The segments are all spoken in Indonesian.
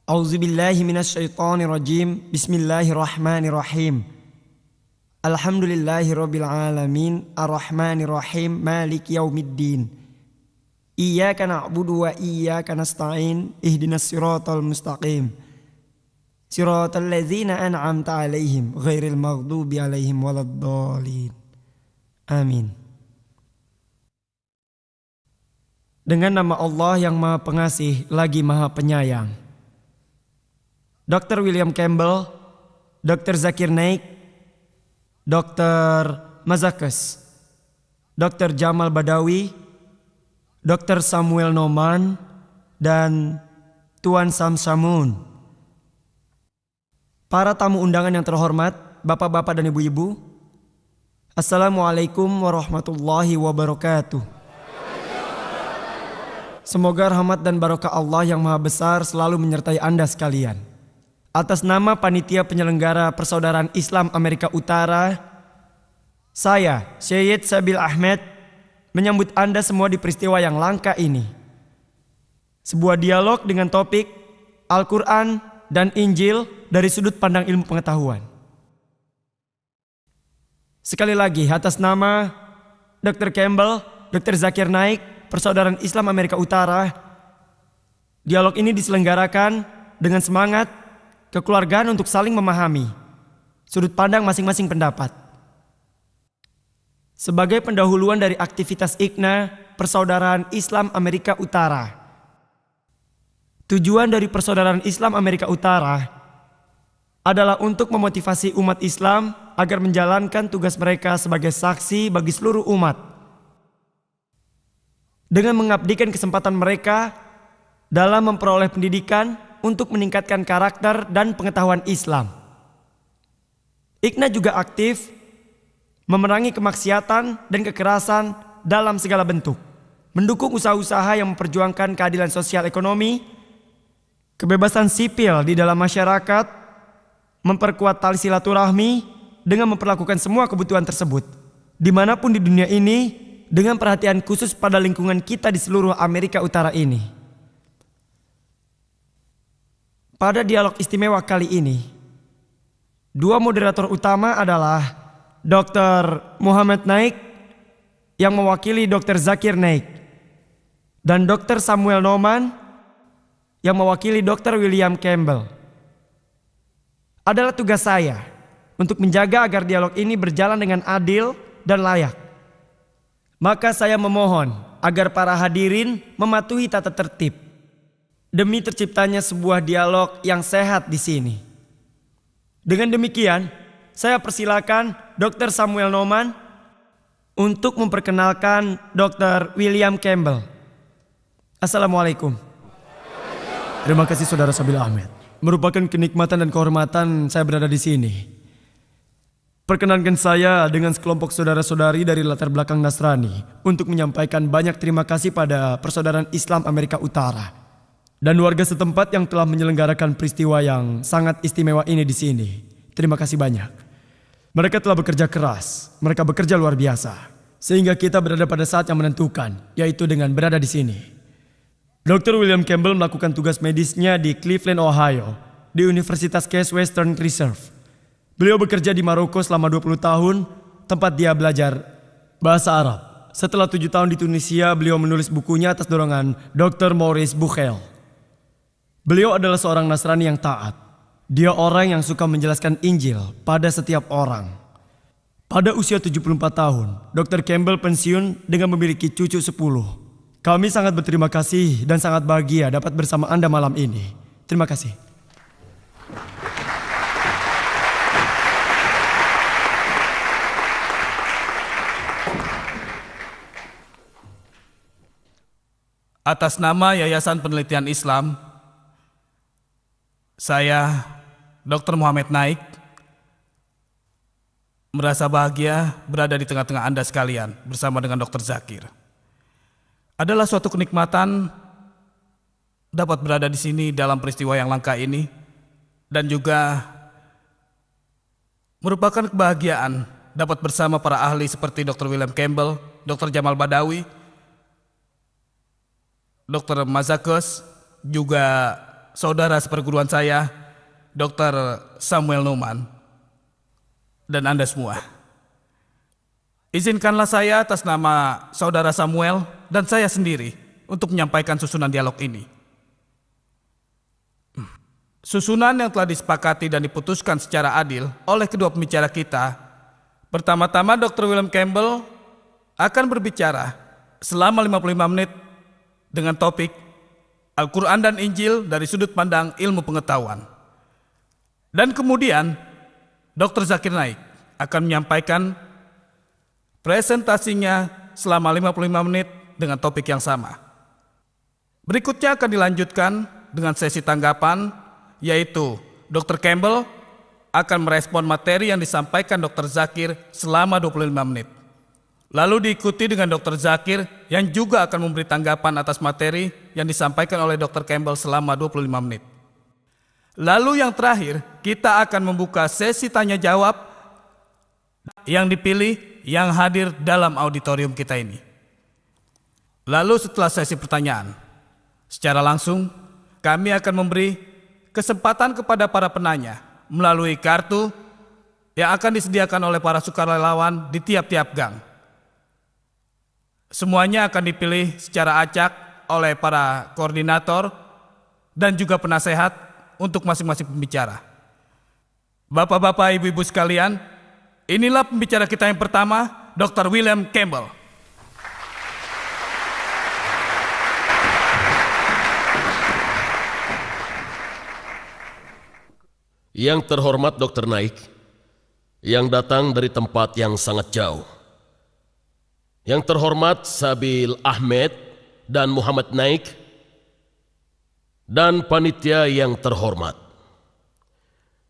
A'udzubillahi minasyaitonirrajim. Bismillahirrahmanirrahim. Alhamdulillahirabbil alamin, arrahmanirrahim, maliki yaumiddin. Iyyaka na'budu wa iyyaka nasta'in, ihdinas siratal mustaqim. Siratal ladzina an'amta 'alaihim, ghairil maghdubi 'alaihim waladdallin. Amin. Dengan nama Allah yang Maha Pengasih lagi Maha Penyayang. Dr. William Campbell, Dr. Zakir Naik, Dr. Mazakes, Dr. Jamal Badawi, Dr. Samuel Noman, dan Tuan Samsamun. Para tamu undangan yang terhormat, bapak-bapak dan ibu-ibu, Assalamualaikum warahmatullahi wabarakatuh. Semoga rahmat dan barokah Allah yang Maha Besar selalu menyertai Anda sekalian. Atas nama Panitia Penyelenggara Persaudaraan Islam Amerika Utara, saya, Syed Sabil Ahmed, menyambut Anda semua di peristiwa yang langka ini. Sebuah dialog dengan topik Al-Quran dan Injil dari sudut pandang ilmu pengetahuan. Sekali lagi, atas nama Dr. Campbell, Dr. Zakir Naik, Persaudaraan Islam Amerika Utara, dialog ini diselenggarakan dengan semangat kekeluargaan untuk saling memahami sudut pandang masing-masing pendapat. Sebagai pendahuluan dari aktivitas IKNA, Persaudaraan Islam Amerika Utara. Tujuan dari Persaudaraan Islam Amerika Utara adalah untuk memotivasi umat Islam agar menjalankan tugas mereka sebagai saksi bagi seluruh umat, dengan mengabdikan kesempatan mereka dalam memperoleh pendidikan untuk meningkatkan karakter dan pengetahuan Islam. IKNA juga aktif memerangi kemaksiatan dan kekerasan dalam segala bentuk, mendukung usaha-usaha yang memperjuangkan keadilan sosial ekonomi, kebebasan sipil di dalam masyarakat, memperkuat tali silaturahmi dengan memperlakukan semua kebutuhan tersebut dimanapun di dunia ini, dengan perhatian khusus pada lingkungan kita di seluruh Amerika Utara ini. Pada dialog istimewa kali ini, dua moderator utama adalah Dr. Muhammad Naik yang mewakili Dr. Zakir Naik, dan Dr. Samuel Noman yang mewakili Dr. William Campbell. Adalah tugas saya untuk menjaga agar dialog ini berjalan dengan adil dan layak. Maka saya memohon agar para hadirin mematuhi tata tertib demi terciptanya sebuah dialog yang sehat di sini. Dengan demikian, saya persilakan Dr. Samuel Noman untuk memperkenalkan Dr. William Campbell. Assalamualaikum. Terima kasih Saudara Sabil Ahmed. Merupakan kenikmatan dan kehormatan saya berada di sini. Perkenankan saya dengan sekelompok saudara-saudari dari latar belakang Nasrani untuk menyampaikan banyak terima kasih pada Persaudaraan Islam Amerika Utara dan warga setempat yang telah menyelenggarakan peristiwa yang sangat istimewa ini di sini. Terima kasih banyak. Mereka telah bekerja keras, mereka bekerja luar biasa, sehingga kita berada pada saat yang menentukan, yaitu dengan berada di sini. Dr. William Campbell melakukan tugas medisnya di Cleveland, Ohio, di Universitas Case Western Reserve. Beliau bekerja di Maroko selama 20 tahun, tempat dia belajar bahasa Arab. Setelah 7 tahun di Tunisia, beliau menulis bukunya atas dorongan Dr. Maurice Buchel. Beliau adalah seorang Nasrani yang taat. Dia orang yang suka menjelaskan Injil pada setiap orang. Pada usia 74 tahun, Dr. Campbell pensiun dengan memiliki cucu 10. Kami sangat berterima kasih dan sangat bahagia dapat bersama Anda malam ini. Terima kasih. Atas nama Yayasan Penelitian Islam, saya, Dr. Muhammad Naik, merasa bahagia berada di tengah-tengah Anda sekalian bersama dengan Dr. Zakir. Adalah suatu kenikmatan dapat berada di sini dalam peristiwa yang langka ini, dan juga merupakan kebahagiaan dapat bersama para ahli seperti Dr. William Campbell, Dr. Jamal Badawi, Dr. Mazakes, juga saudara seperguruan saya, Dr. Samuel Numan, dan Anda semua. Izinkanlah saya atas nama saudara Samuel dan saya sendiri untuk menyampaikan susunan dialog ini. Susunan yang telah disepakati dan diputuskan secara adil oleh kedua pembicara kita. Pertama-tama Dr. William Campbell akan berbicara selama 55 menit dengan topik Al-Quran dan Injil dari sudut pandang ilmu pengetahuan. Dan kemudian Dr. Zakir Naik akan menyampaikan presentasinya selama 55 menit dengan topik yang sama. Berikutnya akan dilanjutkan dengan sesi tanggapan, yaitu Dr. Campbell akan merespon materi yang disampaikan Dr. Zakir selama 25 menit. Lalu diikuti dengan Dr. Zakir yang juga akan memberi tanggapan atas materi yang disampaikan oleh Dr. Campbell selama 25 menit. Lalu yang terakhir, kita akan membuka sesi tanya jawab yang dipilih yang hadir dalam auditorium kita ini. Lalu setelah sesi pertanyaan, secara langsung kami akan memberi kesempatan kepada para penanya melalui kartu yang akan disediakan oleh para sukarelawan di tiap-tiap gang. Semuanya akan dipilih secara acak oleh para koordinator dan juga penasehat untuk masing-masing pembicara. Bapak-bapak, ibu-ibu sekalian, inilah pembicara kita yang pertama, Dr. William Campbell. Yang terhormat Dr. Naik, yang datang dari tempat yang sangat jauh. Yang terhormat Sabil Ahmed dan Muhammad Naik, dan panitia yang terhormat.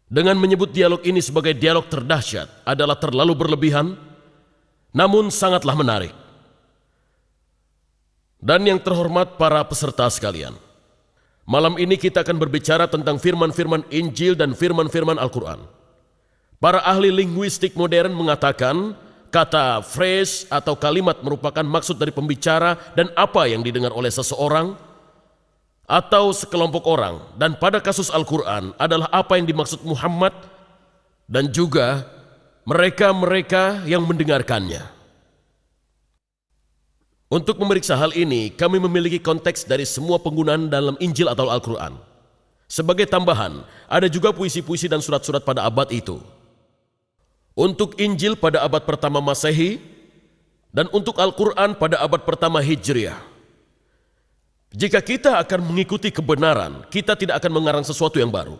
Dengan menyebut dialog ini sebagai dialog terdahsyat adalah terlalu berlebihan, namun sangatlah menarik. Dan yang terhormat para peserta sekalian, malam ini kita akan berbicara tentang firman-firman Injil dan firman-firman Al-Quran. Para ahli linguistik modern mengatakan kata phrase atau kalimat merupakan maksud dari pembicara dan apa yang didengar oleh seseorang atau sekelompok orang, dan pada kasus Al-Quran adalah apa yang dimaksud Muhammad dan juga mereka-mereka yang mendengarkannya. Untuk memeriksa hal ini, kami memiliki konteks dari semua penggunaan dalam Injil atau Al-Quran. Sebagai tambahan, ada juga puisi-puisi dan surat-surat pada abad itu. Untuk Injil pada abad pertama Masehi dan untuk Al-Quran pada abad pertama Hijriah. Jika kita akan mengikuti kebenaran, kita tidak akan mengarang sesuatu yang baru.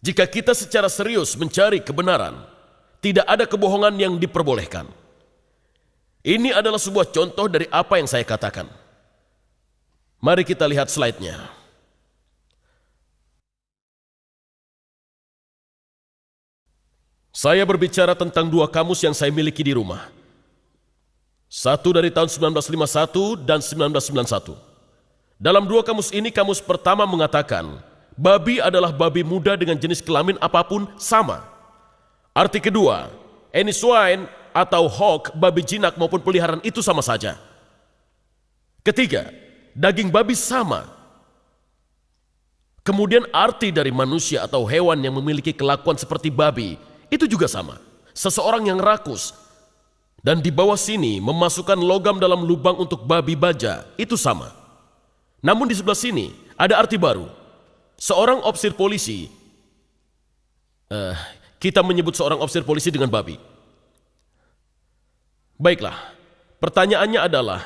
Jika kita secara serius mencari kebenaran, tidak ada kebohongan yang diperbolehkan. Ini adalah sebuah contoh dari apa yang saya katakan. Mari kita lihat slide-nya. Saya berbicara tentang dua kamus yang saya miliki di rumah. Satu dari tahun 1951 dan 1991. Dalam dua kamus ini, kamus pertama mengatakan, babi adalah babi muda dengan jenis kelamin apapun sama. Arti kedua, any swine atau hog, babi jinak maupun peliharaan itu sama saja. Ketiga, daging babi sama. Kemudian arti dari manusia atau hewan yang memiliki kelakuan seperti babi, itu juga sama. Seseorang yang rakus dan di bawah sini memasukkan logam dalam lubang untuk babi baja, itu sama. Namun di sebelah sini ada arti baru. Seorang ofisir polisi, kita menyebut seorang ofisir polisi dengan babi. Baiklah, pertanyaannya adalah,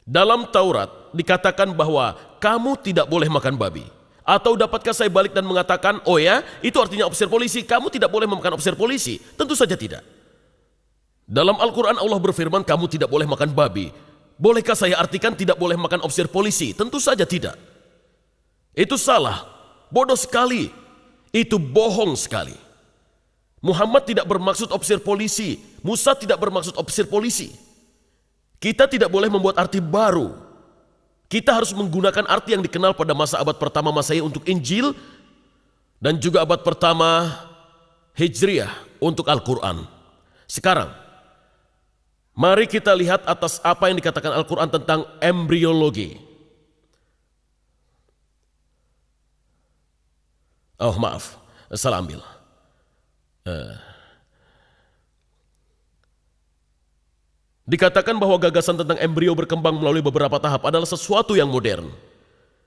dalam Taurat dikatakan bahwa kamu tidak boleh makan babi. Atau dapatkah saya balik dan mengatakan, oh ya, itu artinya ofisir polisi, kamu tidak boleh memakan ofisir polisi? Tentu saja tidak. Dalam Al-Quran Allah berfirman, kamu tidak boleh makan babi. Bolehkah saya artikan tidak boleh makan ofisir polisi? Tentu saja tidak. Itu salah, bodoh sekali, itu bohong sekali. Muhammad tidak bermaksud ofisir polisi, Musa tidak bermaksud ofisir polisi. Kita tidak boleh membuat arti baru. Kita harus menggunakan arti yang dikenal pada masa abad pertama Masehi untuk Injil dan juga abad pertama Hijriah untuk Al-Quran. Sekarang, mari kita lihat atas apa yang dikatakan Al-Quran tentang embriologi. Oh maaf, salah ambil. Dikatakan bahwa gagasan tentang embrio berkembang melalui beberapa tahap adalah sesuatu yang modern.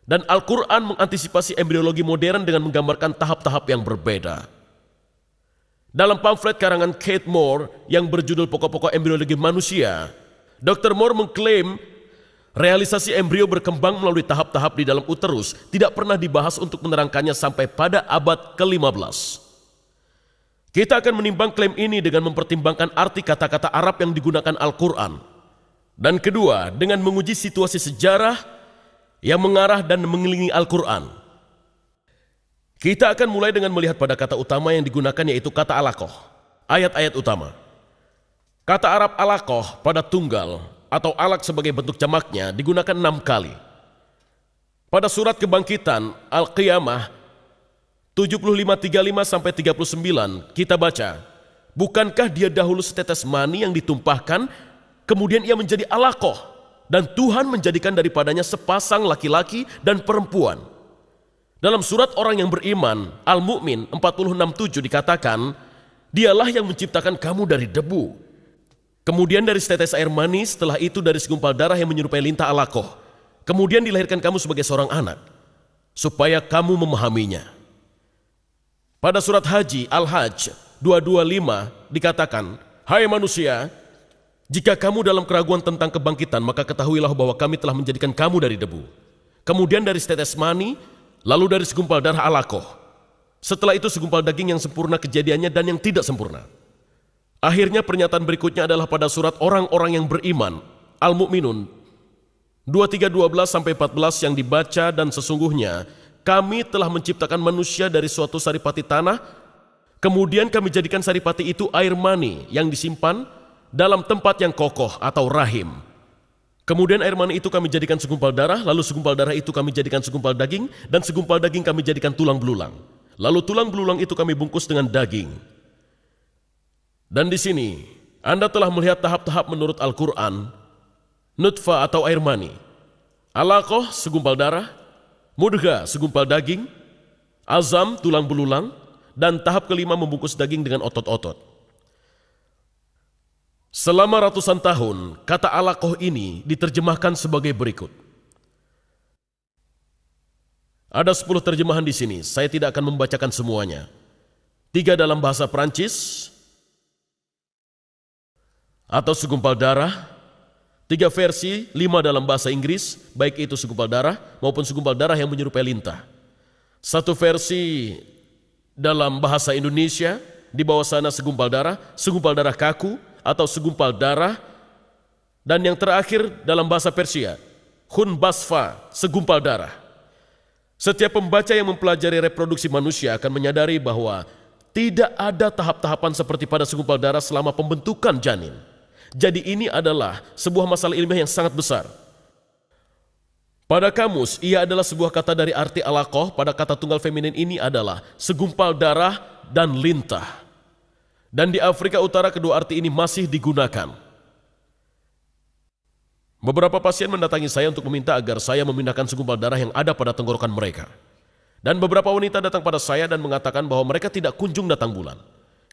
Dan Al-Quran mengantisipasi embriologi modern dengan menggambarkan tahap-tahap yang berbeda. Dalam pamflet karangan Kate Moore yang berjudul Pokok-pokok Embriologi Manusia, Dr. Moore mengklaim realisasi embrio berkembang melalui tahap-tahap di dalam uterus tidak pernah dibahas untuk menerangkannya sampai pada abad ke-15. Kita akan menimbang klaim ini dengan mempertimbangkan arti kata-kata Arab yang digunakan Al-Quran. Dan kedua, dengan menguji situasi sejarah yang mengarah dan mengelilingi Al-Quran. Kita akan mulai dengan melihat pada kata utama yang digunakan, yaitu kata alaqah, ayat-ayat utama. Kata Arab alaqah pada tunggal atau alaq sebagai bentuk jamaknya digunakan 6 kali. Pada surat Kebangkitan Al-Qiyamah 75:35 sampai 39 kita baca, bukankah dia dahulu setetes mani yang ditumpahkan, kemudian ia menjadi alaqah, dan Tuhan menjadikan daripadanya sepasang laki-laki dan perempuan. Dalam surat orang yang beriman, Al-Mu'min 46:7 dikatakan, dialah yang menciptakan kamu dari debu. Kemudian dari setetes air mani, setelah itu dari segumpal darah yang menyerupai lintah alaqah. Kemudian dilahirkan kamu sebagai seorang anak, supaya kamu memahaminya. Pada surat Haji, Al-Hajj 225 dikatakan, hai manusia, jika kamu dalam keraguan tentang kebangkitan, maka ketahuilah bahwa kami telah menjadikan kamu dari debu. Kemudian dari setetes mani, lalu dari segumpal darah alaqah. Setelah itu segumpal daging yang sempurna kejadiannya dan yang tidak sempurna. Akhirnya pernyataan berikutnya adalah pada surat orang-orang yang beriman, Al-Mu'minun 23:12 sampai 14 yang dibaca, dan sesungguhnya kami telah menciptakan manusia dari suatu saripati tanah, kemudian kami jadikan saripati itu air mani yang disimpan dalam tempat yang kokoh atau rahim. Kemudian air mani itu kami jadikan segumpal darah, lalu segumpal darah itu kami jadikan segumpal daging, dan segumpal daging kami jadikan tulang belulang. Lalu tulang belulang itu kami bungkus dengan daging. Dan di sini Anda telah melihat tahap-tahap menurut Al-Quran. Nutfah atau air mani, alaqah segumpal darah, mudghah segumpal daging, azam tulang belulang, dan tahap kelima membungkus daging dengan otot-otot. Selama ratusan tahun, kata alaqah ini diterjemahkan sebagai berikut. Ada 10 terjemahan di sini, saya tidak akan membacakan semuanya. 3 dalam bahasa Prancis, atau segumpal darah, 3 versi, 5 dalam bahasa Inggris, baik itu segumpal darah maupun segumpal darah yang menyerupai lintah. 1 versi dalam bahasa Indonesia, di bawah sana segumpal darah kaku, atau segumpal darah, dan yang terakhir dalam bahasa Persia, khun basfa, segumpal darah. Setiap pembaca yang mempelajari reproduksi manusia akan menyadari bahwa tidak ada tahap-tahapan seperti pada segumpal darah selama pembentukan janin. Jadi ini adalah sebuah masalah ilmiah yang sangat besar. Pada kamus, ia adalah sebuah kata dari arti alaqah. Pada kata tunggal feminin ini adalah segumpal darah dan lintah. Dan di Afrika Utara kedua arti ini masih digunakan. Beberapa pasien mendatangi saya untuk meminta agar saya memindahkan segumpal darah yang ada pada tenggorokan mereka. Dan beberapa wanita datang pada saya dan mengatakan bahwa mereka tidak kunjung datang bulan.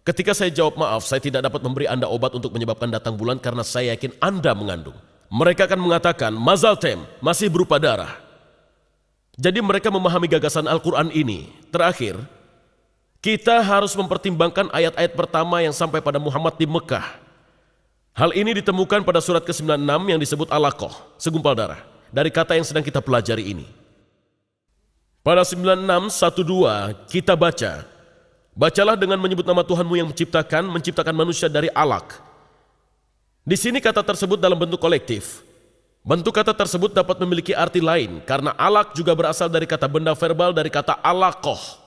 Ketika saya jawab maaf, saya tidak dapat memberi Anda obat untuk menyebabkan datang bulan karena saya yakin Anda mengandung. Mereka akan mengatakan, mazal tem, masih berupa darah. Jadi mereka memahami gagasan Al-Quran ini. Terakhir, kita harus mempertimbangkan ayat-ayat pertama yang sampai pada Muhammad di Mekah. Hal ini ditemukan pada surat ke-96 yang disebut alaqah, segumpal darah, dari kata yang sedang kita pelajari ini. Pada 96:12 kita baca, bacalah dengan menyebut nama Tuhanmu yang menciptakan manusia dari alaq. Di sini kata tersebut dalam bentuk kolektif. Bentuk kata tersebut dapat memiliki arti lain, karena alaq juga berasal dari kata benda verbal dari kata alaqah.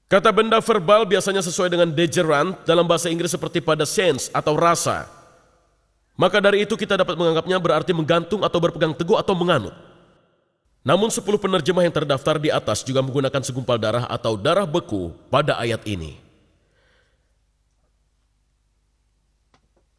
Kata benda verbal biasanya sesuai dengan degerant dalam bahasa Inggris seperti pada sense atau rasa. Maka dari itu kita dapat menganggapnya berarti menggantung atau berpegang teguh atau menganut. Namun 10 penerjemah yang terdaftar di atas juga menggunakan segumpal darah atau darah beku pada ayat ini.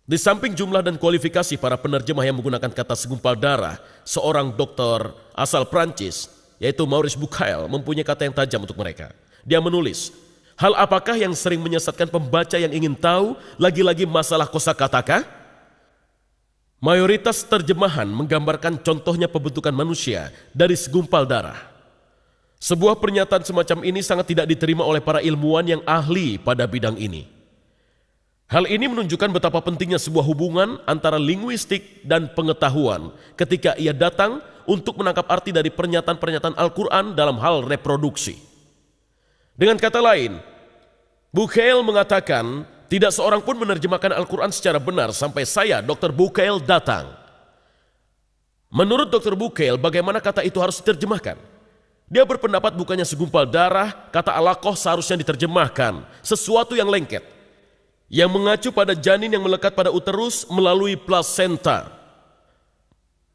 Di samping jumlah dan kualifikasi para penerjemah yang menggunakan kata segumpal darah, seorang dokter asal Prancis, yaitu Maurice Bucaille, mempunyai kata yang tajam untuk mereka. Dia menulis, hal apakah yang sering menyesatkan pembaca yang ingin tahu lagi-lagi masalah kosakata? Mayoritas terjemahan menggambarkan contohnya pembentukan manusia dari segumpal darah. Sebuah pernyataan semacam ini sangat tidak diterima oleh para ilmuwan yang ahli pada bidang ini. Hal ini menunjukkan betapa pentingnya sebuah hubungan antara linguistik dan pengetahuan ketika ia datang untuk menangkap arti dari pernyataan-pernyataan Al-Quran dalam hal reproduksi. Dengan kata lain, Bucaille mengatakan tidak seorang pun menerjemahkan Al-Quran secara benar sampai saya, Dr. Bucaille, datang. Menurut Dr. Bucaille, bagaimana kata itu harus diterjemahkan? Dia berpendapat bukannya segumpal darah, kata alaqah seharusnya diterjemahkan sesuatu yang lengket, yang mengacu pada janin yang melekat pada uterus melalui plasenta.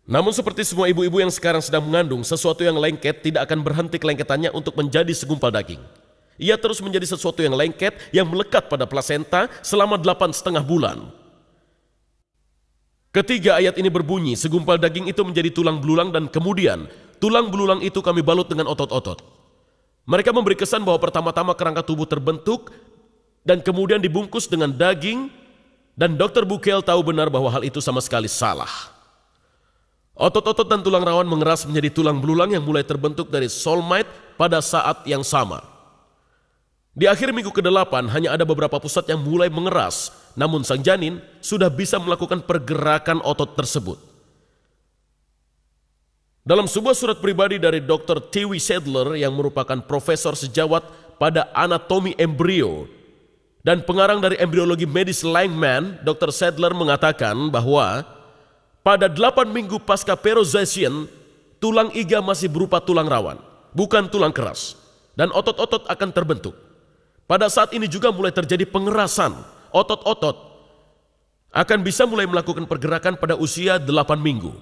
Namun seperti semua ibu-ibu yang sekarang sedang mengandung, sesuatu yang lengket tidak akan berhenti kelengketannya untuk menjadi segumpal daging. Ia terus menjadi sesuatu yang lengket yang melekat pada plasenta selama 8,5 bulan. Ketiga ayat ini berbunyi, segumpal daging itu menjadi tulang belulang dan kemudian tulang belulang itu kami balut dengan otot-otot. Mereka memberi kesan bahwa pertama-tama kerangka tubuh terbentuk dan kemudian dibungkus dengan daging, dan Dr. Bucaille tahu benar bahwa hal itu sama sekali salah. Otot-otot dan tulang rawan mengeras menjadi tulang belulang yang mulai terbentuk dari soulmate pada saat yang sama. Di akhir minggu ke-8 hanya ada beberapa pusat yang mulai mengeras, namun sang janin sudah bisa melakukan pergerakan otot tersebut. Dalam sebuah surat pribadi dari Dr. T.W. Sadler yang merupakan profesor sejawat pada anatomi embrio dan pengarang dari embriologi medis Langman, Dr. Sadler mengatakan bahwa pada 8 minggu pasca peroxation, tulang iga masih berupa tulang rawan, bukan tulang keras, dan otot-otot akan terbentuk. Pada saat ini juga mulai terjadi pengerasan, otot-otot akan bisa mulai melakukan pergerakan pada usia 8 minggu.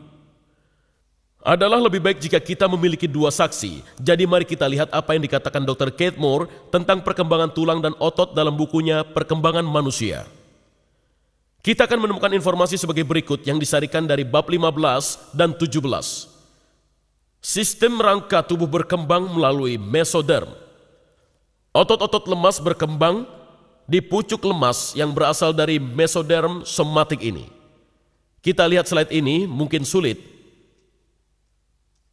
Adalah lebih baik jika kita memiliki 2 saksi, jadi mari kita lihat apa yang dikatakan Dr. Kate Moore tentang perkembangan tulang dan otot dalam bukunya Perkembangan Manusia. Kita akan menemukan informasi sebagai berikut yang disarikan dari bab 15 dan 17. Sistem rangka tubuh berkembang melalui mesoderm. Otot-otot lemas berkembang di pucuk lemas yang berasal dari mesoderm somatik ini. Kita lihat slide ini, mungkin sulit,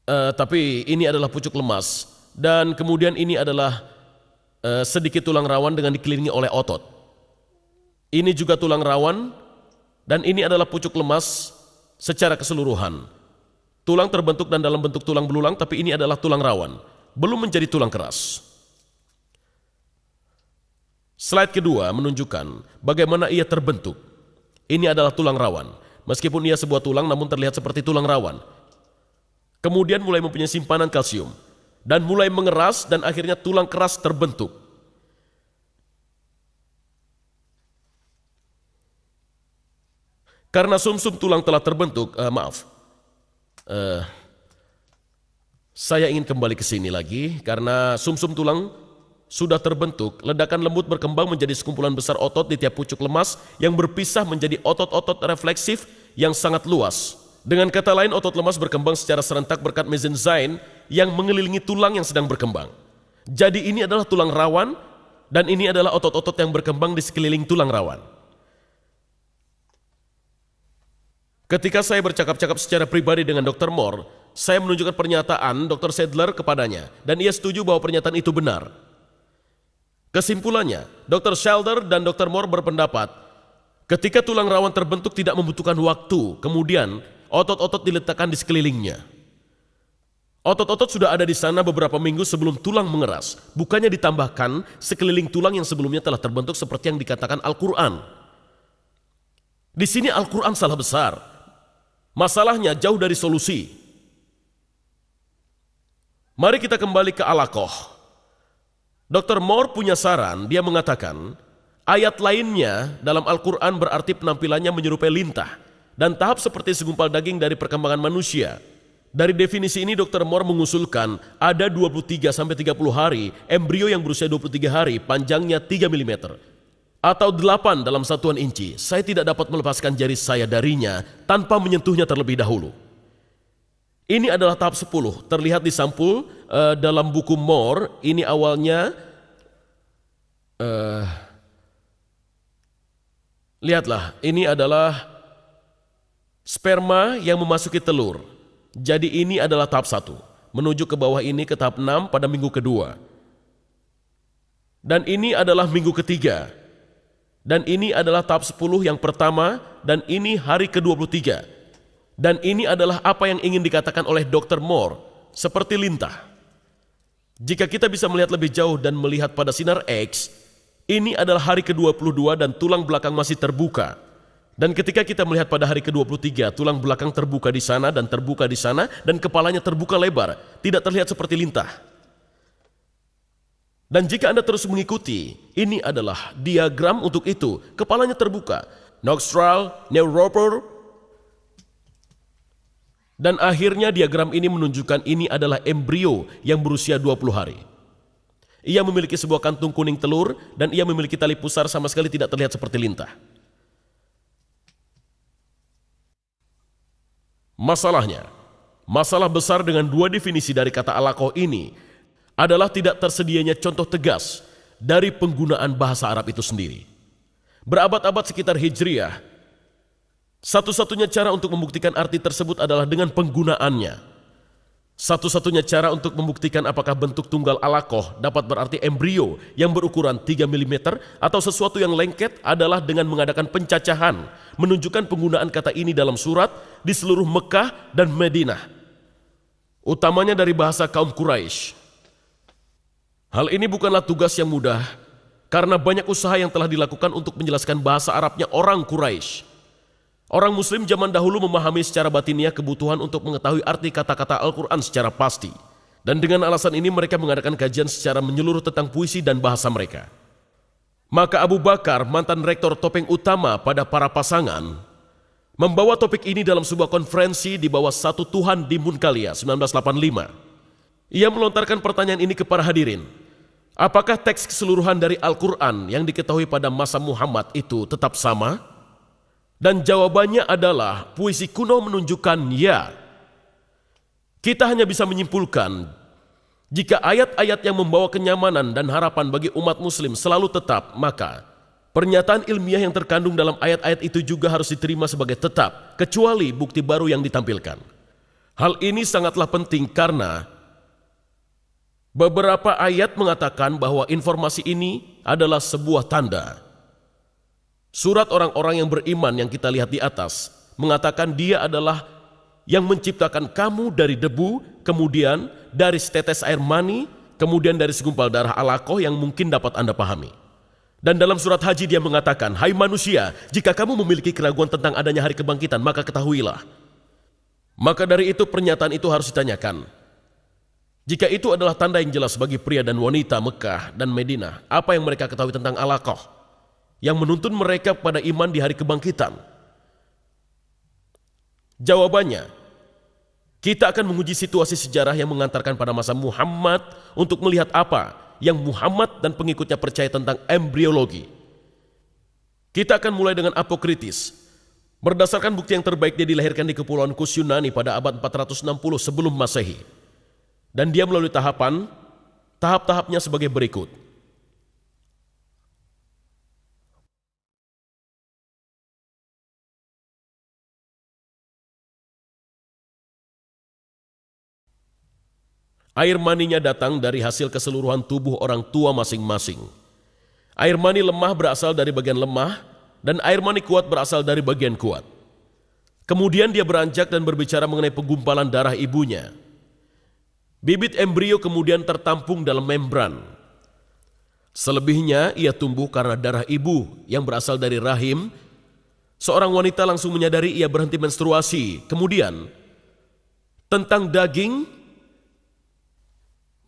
tapi ini adalah pucuk lemas. Dan kemudian ini adalah sedikit tulang rawan dengan dikelilingi oleh otot. Ini juga tulang rawan, dan ini adalah pucuk lemas secara keseluruhan. Tulang terbentuk dan dalam bentuk tulang belulang, tapi ini adalah tulang rawan, belum menjadi tulang keras. Slide kedua menunjukkan bagaimana ia terbentuk. Ini adalah tulang rawan. Meskipun ia sebuah tulang namun terlihat seperti tulang rawan. Kemudian mulai mempunyai simpanan kalsium dan mulai mengeras dan akhirnya tulang keras terbentuk. Karena sumsum tulang telah terbentuk, saya ingin kembali ke sini lagi karena sumsum tulang sudah terbentuk, ledakan lembut berkembang menjadi sekumpulan besar otot di tiap pucuk lemas yang berpisah menjadi otot-otot refleksif yang sangat luas. Dengan kata lain, otot lemas berkembang secara serentak berkat mesenzaim yang mengelilingi tulang yang sedang berkembang. Jadi ini adalah tulang rawan dan ini adalah otot-otot yang berkembang di sekeliling tulang rawan. Ketika saya bercakap-cakap secara pribadi dengan Dr. Moore, saya menunjukkan pernyataan Dr. Sadler kepadanya dan ia setuju bahwa pernyataan itu benar. Kesimpulannya, Dr. Sadler dan Dr. Moore berpendapat, ketika tulang rawan terbentuk tidak membutuhkan waktu, kemudian otot-otot diletakkan di sekelilingnya. Otot-otot sudah ada di sana beberapa minggu sebelum tulang mengeras, bukannya ditambahkan sekeliling tulang yang sebelumnya telah terbentuk seperti yang dikatakan Al-Quran. Di sini Al-Quran salah besar. Masalahnya jauh dari solusi. Mari kita kembali ke alaqah. Dr. Moore punya saran, dia mengatakan, ayat lainnya dalam Al-Quran berarti penampilannya menyerupai lintah dan tahap seperti segumpal daging dari perkembangan manusia. Dari definisi ini Dr. Moore mengusulkan ada 23-30 hari embrio yang berusia 23 hari, panjangnya 3 mm atau 8 dalam satuan inci. Saya tidak dapat melepaskan jari saya darinya tanpa menyentuhnya terlebih dahulu. Ini adalah tahap 10, terlihat di sampul dalam buku Moore. Ini awalnya, lihatlah, ini adalah sperma yang memasuki telur. Jadi ini adalah tahap 1. Menuju ke bawah ini ke tahap 6 pada minggu kedua. Dan ini adalah minggu ketiga. Dan ini adalah tahap 10 yang pertama, dan ini hari ke-23. Dan ini adalah apa yang ingin dikatakan oleh Dr. Moore, seperti lintah. Jika kita bisa melihat lebih jauh dan melihat pada sinar X, ini adalah hari ke-22 dan tulang belakang masih terbuka. Dan ketika kita melihat pada hari ke-23, tulang belakang terbuka di sana dan terbuka di sana, dan kepalanya terbuka lebar, tidak terlihat seperti lintah. Dan jika Anda terus mengikuti, ini adalah diagram untuk itu. Kepalanya terbuka, nostril, neuroper, dan akhirnya diagram ini menunjukkan ini adalah embrio yang berusia 20 hari. Ia memiliki sebuah kantung kuning telur, dan ia memiliki tali pusar sama sekali tidak terlihat seperti lintah. Masalahnya, masalah besar dengan dua definisi dari kata alaqah ini adalah tidak tersedianya contoh tegas dari penggunaan bahasa Arab itu sendiri. Berabad-abad sekitar Hijriah, satu-satunya cara untuk membuktikan arti tersebut adalah dengan penggunaannya. Satu-satunya cara untuk membuktikan apakah bentuk tunggal alaqah dapat berarti embrio yang berukuran 3 mm atau sesuatu yang lengket adalah dengan mengadakan pencacahan, menunjukkan penggunaan kata ini dalam surat di seluruh Mekah dan Madinah, utamanya dari bahasa kaum Quraisy. Hal ini bukanlah tugas yang mudah, karena banyak usaha yang telah dilakukan untuk menjelaskan bahasa Arabnya orang Quraisy. Orang Muslim zaman dahulu memahami secara batiniah kebutuhan untuk mengetahui arti kata-kata Al-Quran secara pasti. Dan dengan alasan ini mereka mengadakan kajian secara menyeluruh tentang puisi dan bahasa mereka. Maka Abu Bakar, mantan rektor topeng utama pada para pasangan, membawa topik ini dalam sebuah konferensi di bawah Satu Tuhan di Munkalia 1985. Ia melontarkan pertanyaan ini kepada hadirin. Apakah teks keseluruhan dari Al-Quran yang diketahui pada masa Muhammad itu tetap sama? Dan jawabannya adalah puisi kuno menunjukkan ya. Kita hanya bisa menyimpulkan jika ayat-ayat yang membawa kenyamanan dan harapan bagi umat muslim selalu tetap, maka pernyataan ilmiah yang terkandung dalam ayat-ayat itu juga harus diterima sebagai tetap, kecuali bukti baru yang ditampilkan. Hal ini sangatlah penting karena beberapa ayat mengatakan bahwa informasi ini adalah sebuah tanda. Surat orang-orang yang beriman yang kita lihat di atas mengatakan dia adalah yang menciptakan kamu dari debu, kemudian dari setetes air mani, kemudian dari segumpal darah alaqah yang mungkin dapat Anda pahami. Dan dalam surat Haji dia mengatakan, hai manusia, jika kamu memiliki keraguan tentang adanya hari kebangkitan, maka ketahuilah. Maka dari itu pernyataan itu harus ditanyakan. Jika itu adalah tanda yang jelas bagi pria dan wanita Mekah dan Madinah, apa yang mereka ketahui tentang alaqah yang menuntun mereka pada iman di hari kebangkitan? Jawabannya, kita akan menguji situasi sejarah yang mengantarkan pada masa Muhammad untuk melihat apa yang Muhammad dan pengikutnya percaya tentang embriologi. Kita akan mulai dengan Apokritis. Berdasarkan bukti yang terbaik, dia dilahirkan di Kepulauan Kus Yunani pada abad 460 sebelum Masehi. Dan dia melalui tahap-tahapnya sebagai berikut. Air maninya datang dari hasil keseluruhan tubuh orang tua masing-masing. Air mani lemah berasal dari bagian lemah, dan air mani kuat berasal dari bagian kuat. Kemudian dia beranjak dan berbicara mengenai penggumpalan darah ibunya. Bibit embrio kemudian tertampung dalam membran. Selebihnya ia tumbuh karena darah ibu yang berasal dari rahim. Seorang wanita langsung menyadari ia berhenti menstruasi. Kemudian, tentang daging,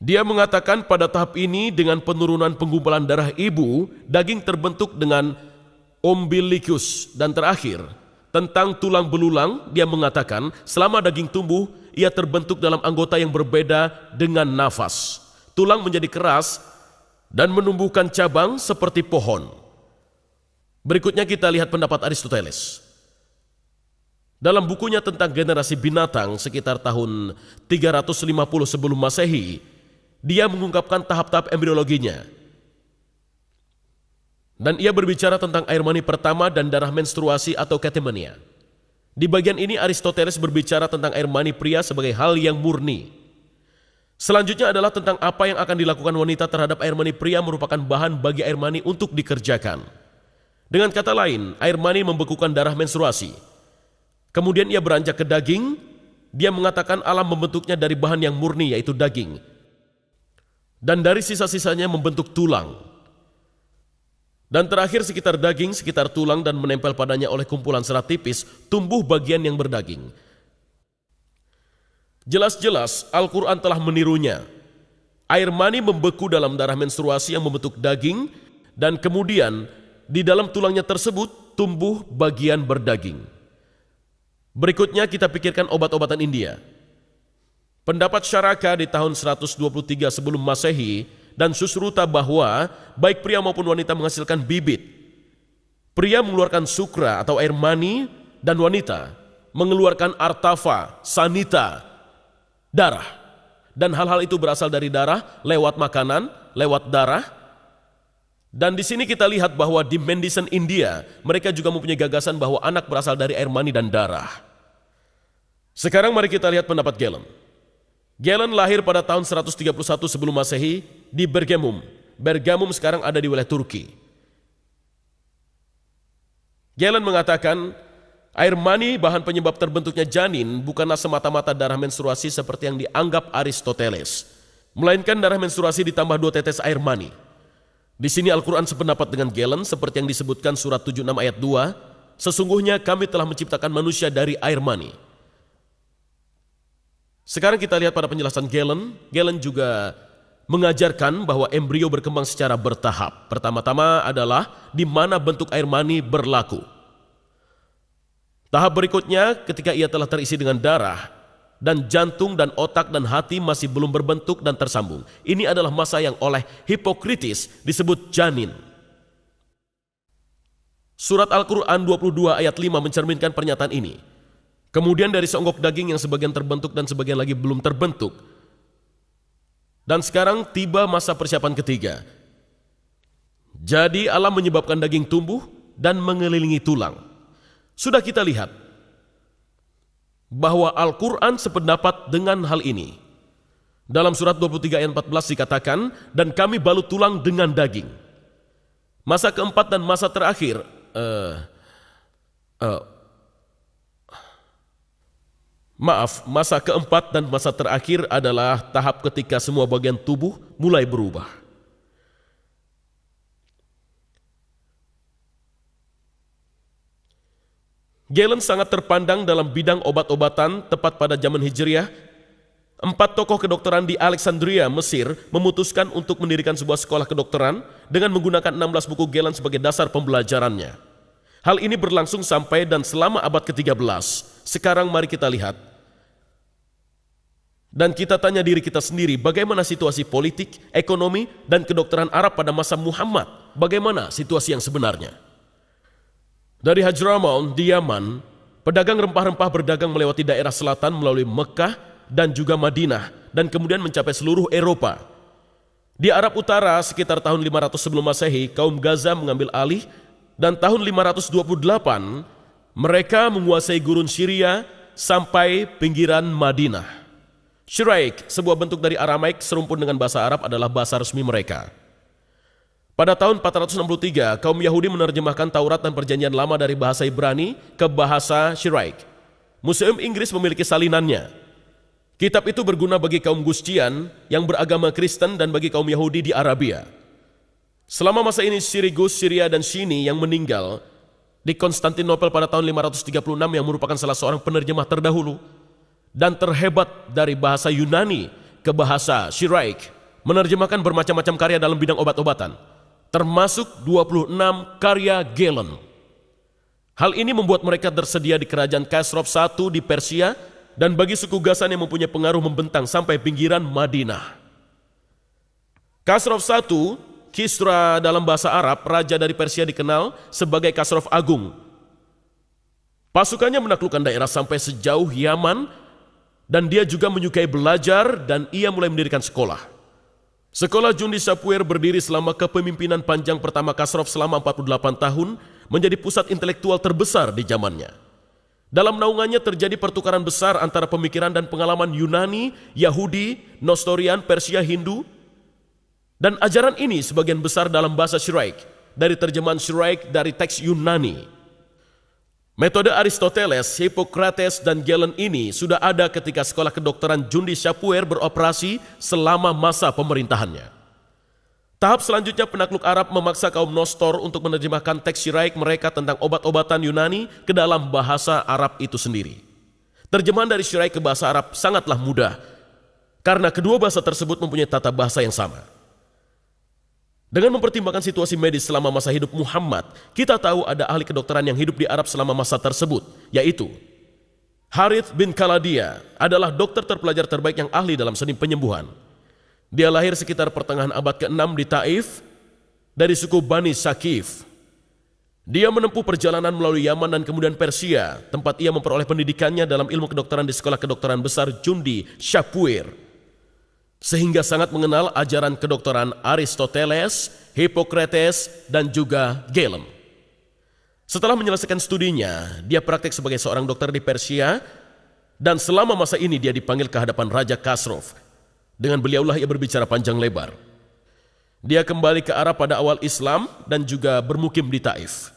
dia mengatakan pada tahap ini dengan penurunan penggumpalan darah ibu, daging terbentuk dengan umbilikus. Dan terakhir, tentang tulang belulang, dia mengatakan selama daging tumbuh, ia terbentuk dalam anggota yang berbeda dengan nafas. Tulang menjadi keras dan menumbuhkan cabang seperti pohon. Berikutnya kita lihat pendapat Aristoteles. Dalam bukunya tentang generasi binatang sekitar tahun 350 sebelum Masehi, dia mengungkapkan tahap-tahap embriologinya. Dan ia berbicara tentang air mani pertama dan darah menstruasi atau katemenia. Di bagian ini Aristoteles berbicara tentang air mani pria sebagai hal yang murni. Selanjutnya adalah tentang apa yang akan dilakukan wanita terhadap air mani pria merupakan bahan bagi air mani untuk dikerjakan. Dengan kata lain, air mani membekukan darah menstruasi. Kemudian ia beranjak ke daging. Dia mengatakan alam membentuknya dari bahan yang murni yaitu daging. Dan dari sisa-sisanya membentuk tulang. Dan terakhir sekitar daging, sekitar tulang dan menempel padanya oleh kumpulan serat tipis, tumbuh bagian yang berdaging. Jelas-jelas Al-Quran telah menirunya. Air mani membeku dalam darah menstruasi yang membentuk daging, dan kemudian di dalam tulangnya tersebut tumbuh bagian berdaging. Berikutnya kita pikirkan obat-obatan India. Pendapat Syaraka di tahun 123 sebelum Masehi dan Susruta bahwa baik pria maupun wanita menghasilkan bibit. Pria mengeluarkan sukra atau air mani dan wanita mengeluarkan artafa, sanita, darah. Dan hal-hal itu berasal dari darah, lewat makanan, lewat darah. Dan di sini kita lihat bahwa di Mendicant India, mereka juga mempunyai gagasan bahwa anak berasal dari air mani dan darah. Sekarang mari kita lihat pendapat Galen. Galen lahir pada tahun 131 sebelum Masehi di Bergamum. Bergamum sekarang ada di wilayah Turki. Galen mengatakan, air mani bahan penyebab terbentuknya janin bukanlah semata-mata darah menstruasi seperti yang dianggap Aristoteles, melainkan darah menstruasi ditambah 2 tetes air mani. Di sini Al-Quran sependapat dengan Galen seperti yang disebutkan surat 76 ayat 2, sesungguhnya kami telah menciptakan manusia dari air mani. Sekarang kita lihat pada penjelasan Galen. Galen juga mengajarkan bahwa embrio berkembang secara bertahap. Pertama-tama adalah di mana bentuk air mani berlaku. Tahap berikutnya ketika ia telah terisi dengan darah, dan jantung dan otak dan hati masih belum berbentuk dan tersambung. Ini adalah masa yang oleh Hippocrates disebut janin. Surat Al-Quran 22 ayat 5 mencerminkan pernyataan ini. Kemudian dari seonggok daging yang sebagian terbentuk dan sebagian lagi belum terbentuk. Dan sekarang tiba masa persiapan ketiga. Jadi Allah menyebabkan daging tumbuh dan mengelilingi tulang. Sudah kita lihat bahwa Al-Quran sependapat dengan hal ini. Dalam surat 23 ayat 14 dikatakan, dan kami balut tulang dengan daging. Masa keempat dan masa terakhir, masa keempat dan masa terakhir adalah tahap ketika semua bagian tubuh mulai berubah. Galen sangat terpandang dalam bidang obat-obatan tepat pada zaman Hijriah. 4 tokoh kedokteran di Alexandria, Mesir memutuskan untuk mendirikan sebuah sekolah kedokteran dengan menggunakan 16 buku Galen sebagai dasar pembelajarannya. Hal ini berlangsung sampai dan selama abad ke-13. Sekarang mari kita lihat. Dan kita tanya diri kita sendiri, bagaimana situasi politik, ekonomi, dan kedokteran Arab pada masa Muhammad? Bagaimana situasi yang sebenarnya? Dari Hadramaut di Yaman, pedagang rempah-rempah berdagang melewati daerah selatan melalui Mekah dan juga Madinah dan kemudian mencapai seluruh Eropa. Di Arab Utara sekitar tahun 500 sebelum Masehi, kaum Gaza mengambil alih dan tahun 528 mereka menguasai gurun Syria sampai pinggiran Madinah. Shiraik, sebuah bentuk dari Aramaik serumpun dengan bahasa Arab, adalah bahasa resmi mereka. Pada tahun 463, kaum Yahudi menerjemahkan Taurat dan Perjanjian Lama dari bahasa Ibrani ke bahasa Shiraik. Museum Inggris memiliki salinannya. Kitab itu berguna bagi kaum Gustian yang beragama Kristen dan bagi kaum Yahudi di Arabia. Selama masa ini Sirigus, Syria, dan Shini yang meninggal di Konstantinopel pada tahun 536 yang merupakan salah seorang penerjemah terdahulu dan terhebat dari bahasa Yunani ke bahasa Shiraik, menerjemahkan bermacam-macam karya dalam bidang obat-obatan, termasuk 26 karya Galen. Hal ini membuat mereka tersedia di kerajaan Khosrow I di Persia dan bagi suku Ghassan yang mempunyai pengaruh membentang sampai pinggiran Madinah. Khosrow I, Kisra dalam bahasa Arab, raja dari Persia, dikenal sebagai Khosrow Agung. Pasukannya menaklukkan daerah sampai sejauh Yaman dan dia juga menyukai belajar dan ia mulai mendirikan sekolah. Sekolah Jundi Shapur berdiri selama kepemimpinan panjang pertama Khosrow selama 48 tahun, menjadi pusat intelektual terbesar di zamannya. Dalam naungannya terjadi pertukaran besar antara pemikiran dan pengalaman Yunani, Yahudi, Nestorian, Persia, Hindu, dan ajaran ini sebagian besar dalam bahasa Syiraik, dari terjemahan Syiraik dari teks Yunani. Metode Aristoteles, Hippocrates, dan Galen ini sudah ada ketika sekolah kedokteran Jundi Shapur beroperasi selama masa pemerintahannya. Tahap selanjutnya penakluk Arab memaksa kaum Nostor untuk menerjemahkan teks Syiraik mereka tentang obat-obatan Yunani ke dalam bahasa Arab itu sendiri. Terjemahan dari Syiraik ke bahasa Arab sangatlah mudah, karena kedua bahasa tersebut mempunyai tata bahasa yang sama. Dengan mempertimbangkan situasi medis selama masa hidup Muhammad, kita tahu ada ahli kedokteran yang hidup di Arab selama masa tersebut, yaitu Harith bin Khaladia adalah dokter terpelajar terbaik yang ahli dalam seni penyembuhan. Dia lahir sekitar pertengahan abad ke-6 di Taif dari suku Bani Sakif. Dia menempuh perjalanan melalui Yaman dan kemudian Persia, tempat ia memperoleh pendidikannya dalam ilmu kedokteran di sekolah kedokteran besar Jundi Shapur, sehingga sangat mengenal ajaran kedokteran Aristoteles, Hippocrates, dan juga Galen. Setelah menyelesaikan studinya, dia praktek sebagai seorang dokter di Persia, dan selama masa ini dia dipanggil ke hadapan Raja Khosrow. Dengan beliaulah ia berbicara panjang lebar. Dia kembali ke Arab pada awal Islam dan juga bermukim di Taif.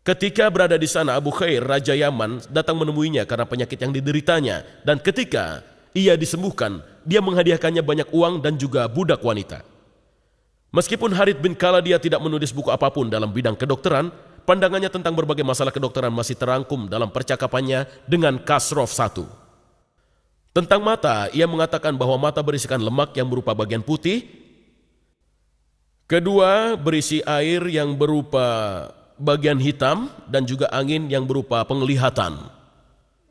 Ketika berada di sana, Abu Khair, Raja Yaman, datang menemuinya karena penyakit yang dideritanya. Dan ketika ia disembuhkan, dia menghadiahkannya banyak uang dan juga budak wanita. Meskipun Harith bin Khaladia tidak menulis buku apapun dalam bidang kedokteran, pandangannya tentang berbagai masalah kedokteran masih terangkum dalam percakapannya dengan Khosrow I. Tentang mata, ia mengatakan bahwa mata berisikan lemak yang berupa bagian putih, kedua berisi air yang berupa bagian hitam, dan juga angin yang berupa penglihatan.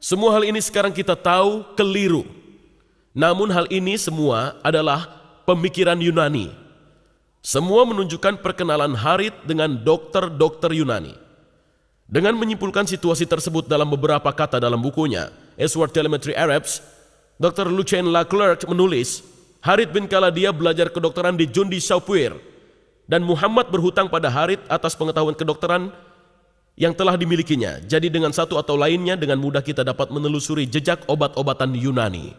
Semua hal ini sekarang kita tahu keliru. Namun hal ini semua adalah pemikiran Yunani. Semua menunjukkan perkenalan Harith dengan dokter-dokter Yunani. Dengan menyimpulkan situasi tersebut dalam beberapa kata dalam bukunya, Sword Telemetry Arabs, Dr. Lucien Leclerc menulis, Harith bin Khaladia belajar kedokteran di Jundi Shapur, dan Muhammad berhutang pada Harith atas pengetahuan kedokteran yang telah dimilikinya. Jadi dengan satu atau lainnya, dengan mudah kita dapat menelusuri jejak obat-obatan Yunani.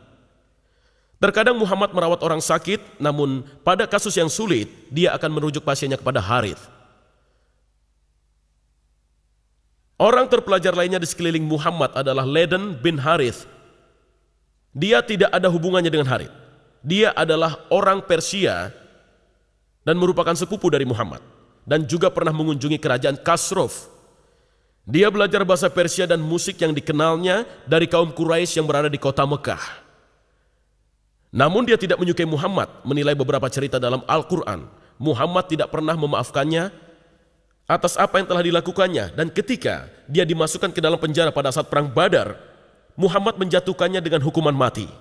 Terkadang Muhammad merawat orang sakit, namun pada kasus yang sulit, dia akan merujuk pasiennya kepada Harith. Orang terpelajar lainnya di sekeliling Muhammad adalah Laden bin Harith. Dia tidak ada hubungannya dengan Harith. Dia adalah orang Persia dan merupakan sepupu dari Muhammad, dan juga pernah mengunjungi kerajaan Khosrow. Dia belajar bahasa Persia dan musik yang dikenalnya dari kaum Quraisy yang berada di kota Mekah. Namun dia tidak menyukai Muhammad. Menilai beberapa cerita dalam Al-Quran, Muhammad tidak pernah memaafkannya atas apa yang telah dilakukannya, dan ketika dia dimasukkan ke dalam penjara pada saat perang Badar, Muhammad menjatuhkannya dengan hukuman mati.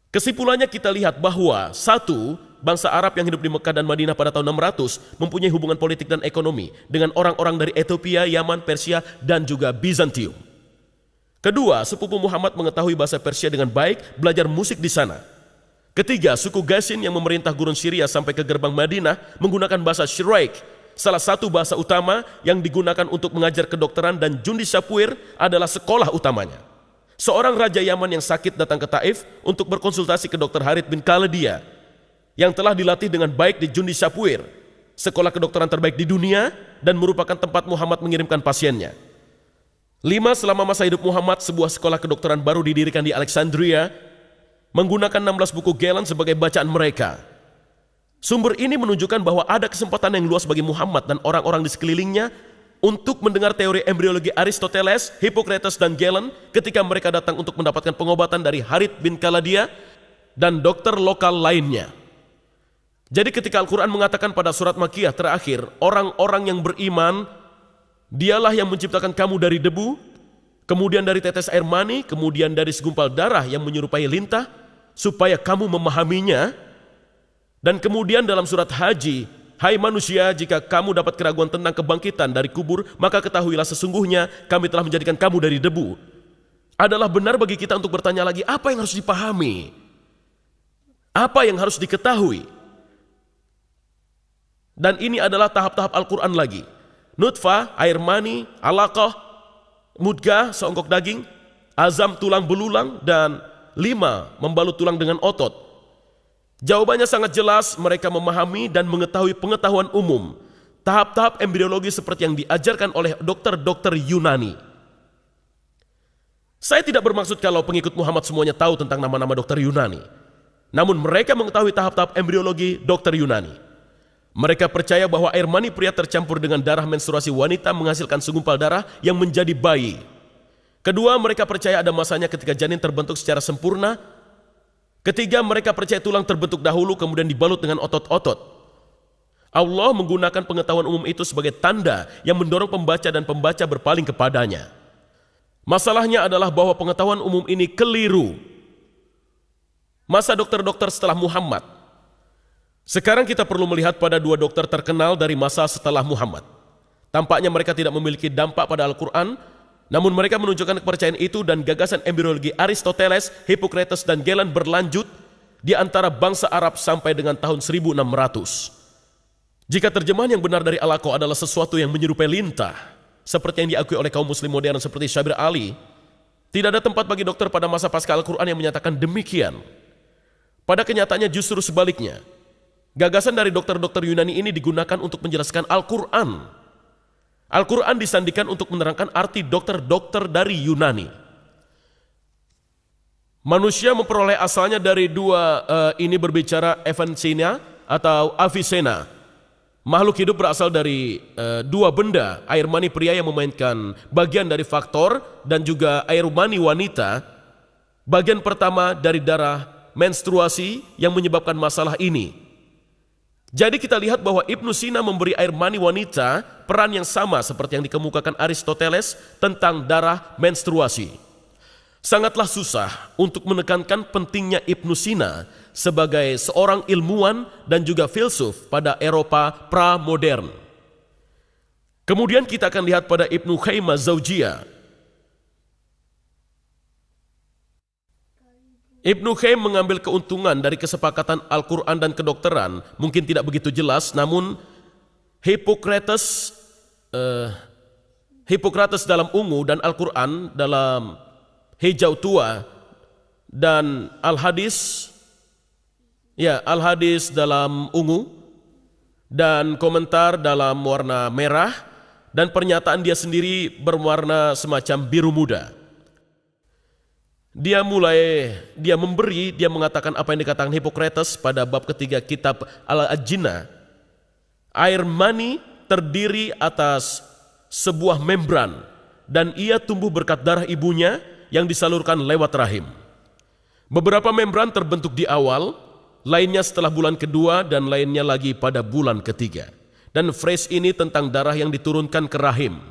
Kesimpulannya kita lihat bahwa satu, bangsa Arab yang hidup di Mekah dan Madinah pada tahun 600 mempunyai hubungan politik dan ekonomi dengan orang-orang dari Ethiopia, Yaman, Persia, dan juga Bizantium. Kedua, sepupu Muhammad mengetahui bahasa Persia dengan baik, belajar musik di sana. Ketiga, suku Gasin yang memerintah gurun Syria sampai ke gerbang Madinah menggunakan bahasa Syiraik, salah satu bahasa utama yang digunakan untuk mengajar kedokteran, dan Jundi Shapur adalah sekolah utamanya. Seorang raja Yaman yang sakit datang ke Taif untuk berkonsultasi ke Dr. Harith bin Khaladia yang telah dilatih dengan baik di Jundi Shapur, sekolah kedokteran terbaik di dunia, dan merupakan tempat Muhammad mengirimkan pasiennya. 5. Selama masa hidup Muhammad, sebuah sekolah kedokteran baru didirikan di Alexandria menggunakan 16 buku Galen sebagai bacaan mereka. Sumber ini menunjukkan bahwa ada kesempatan yang luas bagi Muhammad dan orang-orang di sekelilingnya untuk mendengar teori embriologi Aristoteles, Hippocrates, dan Galen ketika mereka datang untuk mendapatkan pengobatan dari Harith bin Khaladia dan dokter lokal lainnya. Jadi ketika Al-Quran mengatakan pada surat Makkiyah terakhir, orang-orang yang beriman, dialah yang menciptakan kamu dari debu, kemudian dari tetes air mani, kemudian dari segumpal darah yang menyerupai lintah, supaya kamu memahaminya. Dan kemudian dalam surat Haji, Hai manusia, jika kamu dapat keraguan tentang kebangkitan dari kubur, maka ketahuilah sesungguhnya kami telah menjadikan kamu dari debu. Adalah benar bagi kita untuk bertanya lagi, apa yang harus dipahami? Apa yang harus diketahui? Dan ini adalah tahap-tahap Al-Quran lagi. Nutfah, air mani, alaqah, mudghah, seonggok daging, azam, tulang belulang, dan 5, membalut tulang dengan otot. Jawabannya sangat jelas, mereka memahami dan mengetahui pengetahuan umum. Tahap-tahap embriologi seperti yang diajarkan oleh dokter-dokter Yunani. Saya tidak bermaksud kalau pengikut Muhammad semuanya tahu tentang nama-nama dokter Yunani. Namun mereka mengetahui tahap-tahap embriologi dokter Yunani. Mereka percaya bahwa air mani pria tercampur dengan darah menstruasi wanita menghasilkan segumpal darah yang menjadi bayi. Kedua, mereka percaya ada masanya ketika janin terbentuk secara sempurna. Ketiga, mereka percaya tulang terbentuk dahulu kemudian dibalut dengan otot-otot. Allah menggunakan pengetahuan umum itu sebagai tanda yang mendorong pembaca dan pembaca berpaling kepadanya. Masalahnya adalah bahwa pengetahuan umum ini keliru. Masa dokter-dokter setelah Muhammad. Sekarang kita perlu melihat pada 2 dokter terkenal dari masa setelah Muhammad. Tampaknya mereka tidak memiliki dampak pada Al-Quran, namun mereka menunjukkan kepercayaan itu dan gagasan embriologi Aristoteles, Hippocrates, dan Galen berlanjut di antara bangsa Arab sampai dengan tahun 1600. Jika terjemahan yang benar dari Al-Aqsa adalah sesuatu yang menyerupai lintah, seperti yang diakui oleh kaum muslim modern seperti Syabir Ali, tidak ada tempat bagi dokter pada masa pasca Al-Quran yang menyatakan demikian. Pada kenyataannya justru sebaliknya. Gagasan dari dokter-dokter Yunani ini digunakan untuk menjelaskan Al-Quran. Al-Quran disandikan untuk menerangkan arti dokter-dokter dari Yunani. Manusia memperoleh asalnya dari 2, ini berbicara Avicenna atau Avicenna. Makhluk hidup berasal dari 2 benda, air mani pria yang memainkan bagian dari faktor dan juga air mani wanita. Bagian pertama dari darah menstruasi yang menyebabkan masalah ini. Jadi kita lihat bahwa Ibnu Sina memberi air mani wanita peran yang sama seperti yang dikemukakan Aristoteles tentang darah menstruasi. Sangatlah susah untuk menekankan pentingnya Ibnu Sina sebagai seorang ilmuwan dan juga filsuf pada Eropa pra-modern. Kemudian kita akan lihat pada Ibnu Qayyim Az-Zawjiyah. Ibnu Qayyim mengambil keuntungan dari kesepakatan Al-Quran dan kedokteran, mungkin tidak begitu jelas, namun Hippocrates dalam ungu dan Al-Quran dalam hijau tua dan Al-Hadis dalam ungu dan komentar dalam warna merah dan pernyataan dia sendiri berwarna semacam biru muda. Dia mengatakan apa yang dikatakan Hippocrates pada bab ketiga kitab Al-Ajinah. Air mani terdiri atas sebuah membran dan ia tumbuh berkat darah ibunya yang disalurkan lewat rahim. Beberapa membran terbentuk di awal, lainnya setelah bulan kedua dan lainnya lagi pada bulan ketiga. Dan phrase ini tentang darah yang diturunkan ke rahim.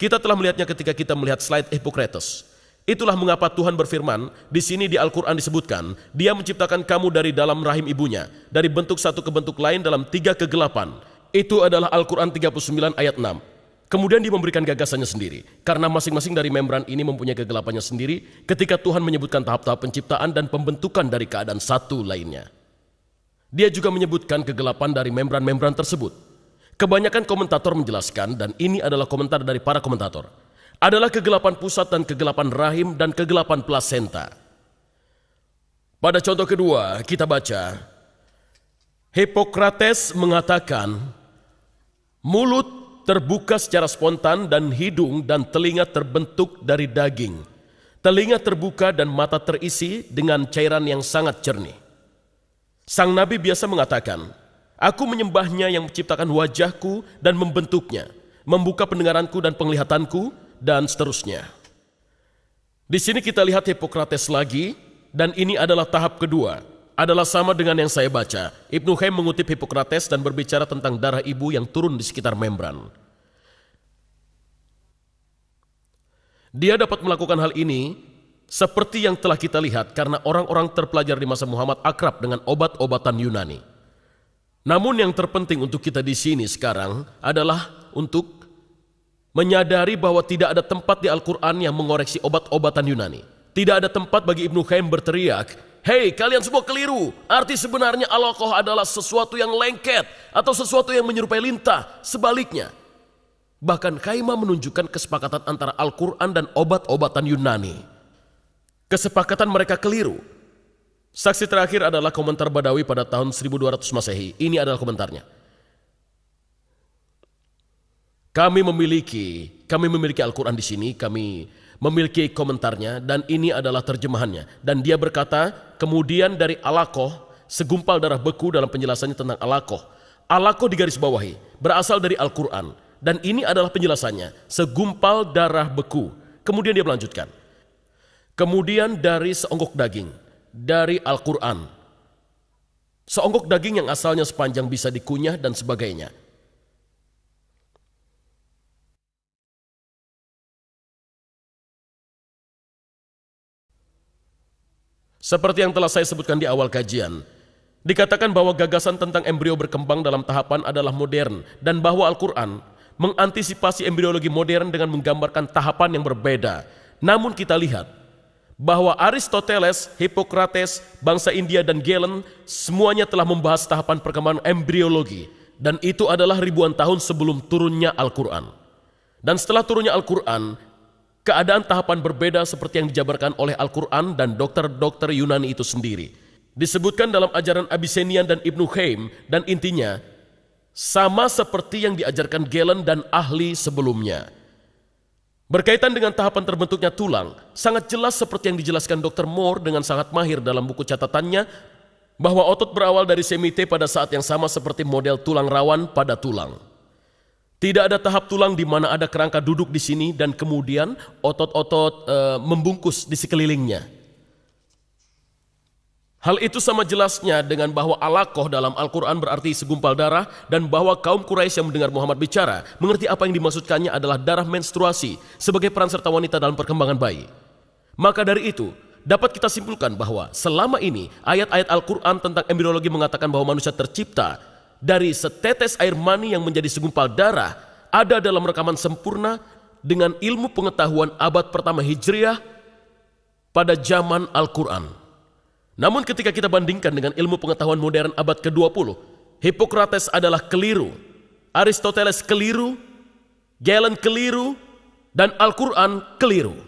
Kita telah melihatnya ketika kita melihat slide Hippocrates. Itulah mengapa Tuhan berfirman, di sini di Al-Quran disebutkan, Dia menciptakan kamu dari dalam rahim ibunya, dari bentuk satu ke bentuk lain dalam 3 kegelapan. Itu adalah Al-Quran 39 ayat 6. Kemudian dia memberikan gagasannya sendiri. Karena masing-masing dari membran ini mempunyai kegelapannya sendiri, ketika Tuhan menyebutkan tahap-tahap penciptaan dan pembentukan dari keadaan satu lainnya. Dia juga menyebutkan kegelapan dari membran-membran tersebut. Kebanyakan komentator menjelaskan, dan ini adalah komentar dari para komentator, adalah kegelapan pusat dan kegelapan rahim dan kegelapan plasenta. Pada contoh kedua, kita baca, Hippocrates mengatakan, mulut terbuka secara spontan dan hidung dan telinga terbentuk dari daging. Telinga terbuka dan mata terisi dengan cairan yang sangat jernih. Sang Nabi biasa mengatakan, aku menyembahnya yang menciptakan wajahku dan membentuknya, membuka pendengaranku dan penglihatanku, dan seterusnya. Di sini kita lihat Hippocrates lagi, dan ini adalah tahap kedua. Adalah sama dengan yang saya baca. Ibnu Qayyim mengutip Hippocrates dan berbicara tentang darah ibu yang turun di sekitar membran. Dia dapat melakukan hal ini seperti yang telah kita lihat karena orang-orang terpelajar di masa Muhammad akrab dengan obat-obatan Yunani. Namun yang terpenting untuk kita di sini sekarang adalah untuk menyadari bahwa tidak ada tempat di Al-Quran yang mengoreksi obat-obatan Yunani. Tidak ada tempat bagi Ibnu Qayyim berteriak, "Hei, kalian semua keliru. Arti sebenarnya alaqah adalah sesuatu yang lengket atau sesuatu yang menyerupai lintah." Sebaliknya, bahkan Qayyimah menunjukkan kesepakatan antara Al-Quran dan obat-obatan Yunani. Kesepakatan mereka keliru. Saksi terakhir adalah komentar Badawi pada tahun 1200 Masehi. Ini adalah komentarnya. Kami memiliki Al-Quran di sini, kami memiliki komentarnya, dan ini adalah terjemahannya. Dan dia berkata, kemudian dari alaqah, segumpal darah beku dalam penjelasannya tentang alaqah. Alaqah digaris bawahi, berasal dari Al-Quran. Dan ini adalah penjelasannya, segumpal darah beku. Kemudian dia melanjutkan. Kemudian dari seonggok daging, dari Al-Quran. Seonggok daging yang asalnya sepanjang bisa dikunyah dan sebagainya. Seperti yang telah saya sebutkan di awal kajian, dikatakan bahwa gagasan tentang embrio berkembang dalam tahapan adalah modern, dan bahwa Al-Quran mengantisipasi embriologi modern dengan menggambarkan tahapan yang berbeda. Namun kita lihat bahwa Aristoteles, Hippocrates, bangsa India dan Galen semuanya telah membahas tahapan perkembangan embriologi, dan itu adalah ribuan tahun sebelum turunnya Al-Quran. Dan setelah turunnya Al-Quran, keadaan tahapan berbeda seperti yang dijabarkan oleh Al-Quran dan dokter-dokter Yunani itu sendiri. Disebutkan dalam ajaran Abyssinian dan Ibnu Qayyim, dan intinya sama seperti yang diajarkan Galen dan ahli sebelumnya. Berkaitan dengan tahapan terbentuknya tulang, sangat jelas seperti yang dijelaskan Dr. Moore dengan sangat mahir dalam buku catatannya, bahwa otot berawal dari semite pada saat yang sama seperti model tulang rawan pada tulang. Tidak ada tahap tulang di mana ada kerangka duduk di sini dan kemudian otot-otot membungkus di sekelilingnya. Hal itu sama jelasnya dengan bahwa alaqah dalam Al-Quran berarti segumpal darah, dan bahwa kaum Quraisy yang mendengar Muhammad bicara mengerti apa yang dimaksudkannya adalah darah menstruasi sebagai peran serta wanita dalam perkembangan bayi. Maka dari itu, dapat kita simpulkan bahwa selama ini ayat-ayat Al-Quran tentang embriologi mengatakan bahwa manusia tercipta dari setetes air mani yang menjadi segumpal darah ada dalam rekaman sempurna dengan ilmu pengetahuan abad pertama Hijriah pada zaman Al-Quran. Namun ketika kita bandingkan dengan ilmu pengetahuan modern abad ke-20, Hippocrates adalah keliru, Aristoteles keliru, Galen keliru, dan Al-Quran keliru.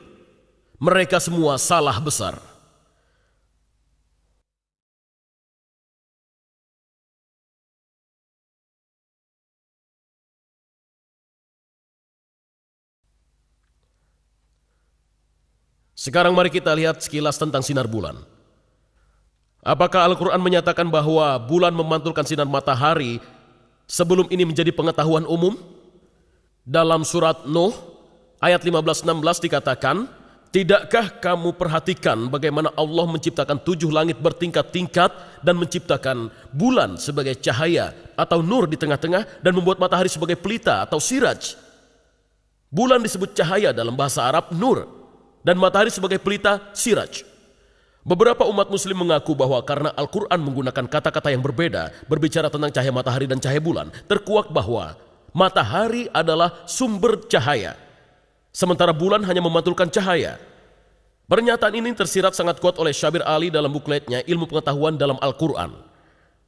Mereka semua salah besar. Sekarang mari kita lihat sekilas tentang sinar bulan. Apakah Al-Quran menyatakan bahwa bulan memantulkan sinar matahari sebelum ini menjadi pengetahuan umum? Dalam surat Nuh ayat 15-16 dikatakan, "Tidakkah kamu perhatikan bagaimana Allah menciptakan 7 langit bertingkat-tingkat dan menciptakan bulan sebagai cahaya atau nur di tengah-tengah dan membuat matahari sebagai pelita atau siraj?" Bulan disebut cahaya dalam bahasa Arab nur, dan matahari sebagai pelita siraj. Beberapa umat muslim mengaku bahwa karena Al-Quran menggunakan kata-kata yang berbeda berbicara tentang cahaya matahari dan cahaya bulan, terkuak bahwa matahari adalah sumber cahaya, sementara bulan hanya memantulkan cahaya. Pernyataan ini tersirat sangat kuat oleh Syabir Ali dalam bukletnya Ilmu Pengetahuan dalam Al-Quran,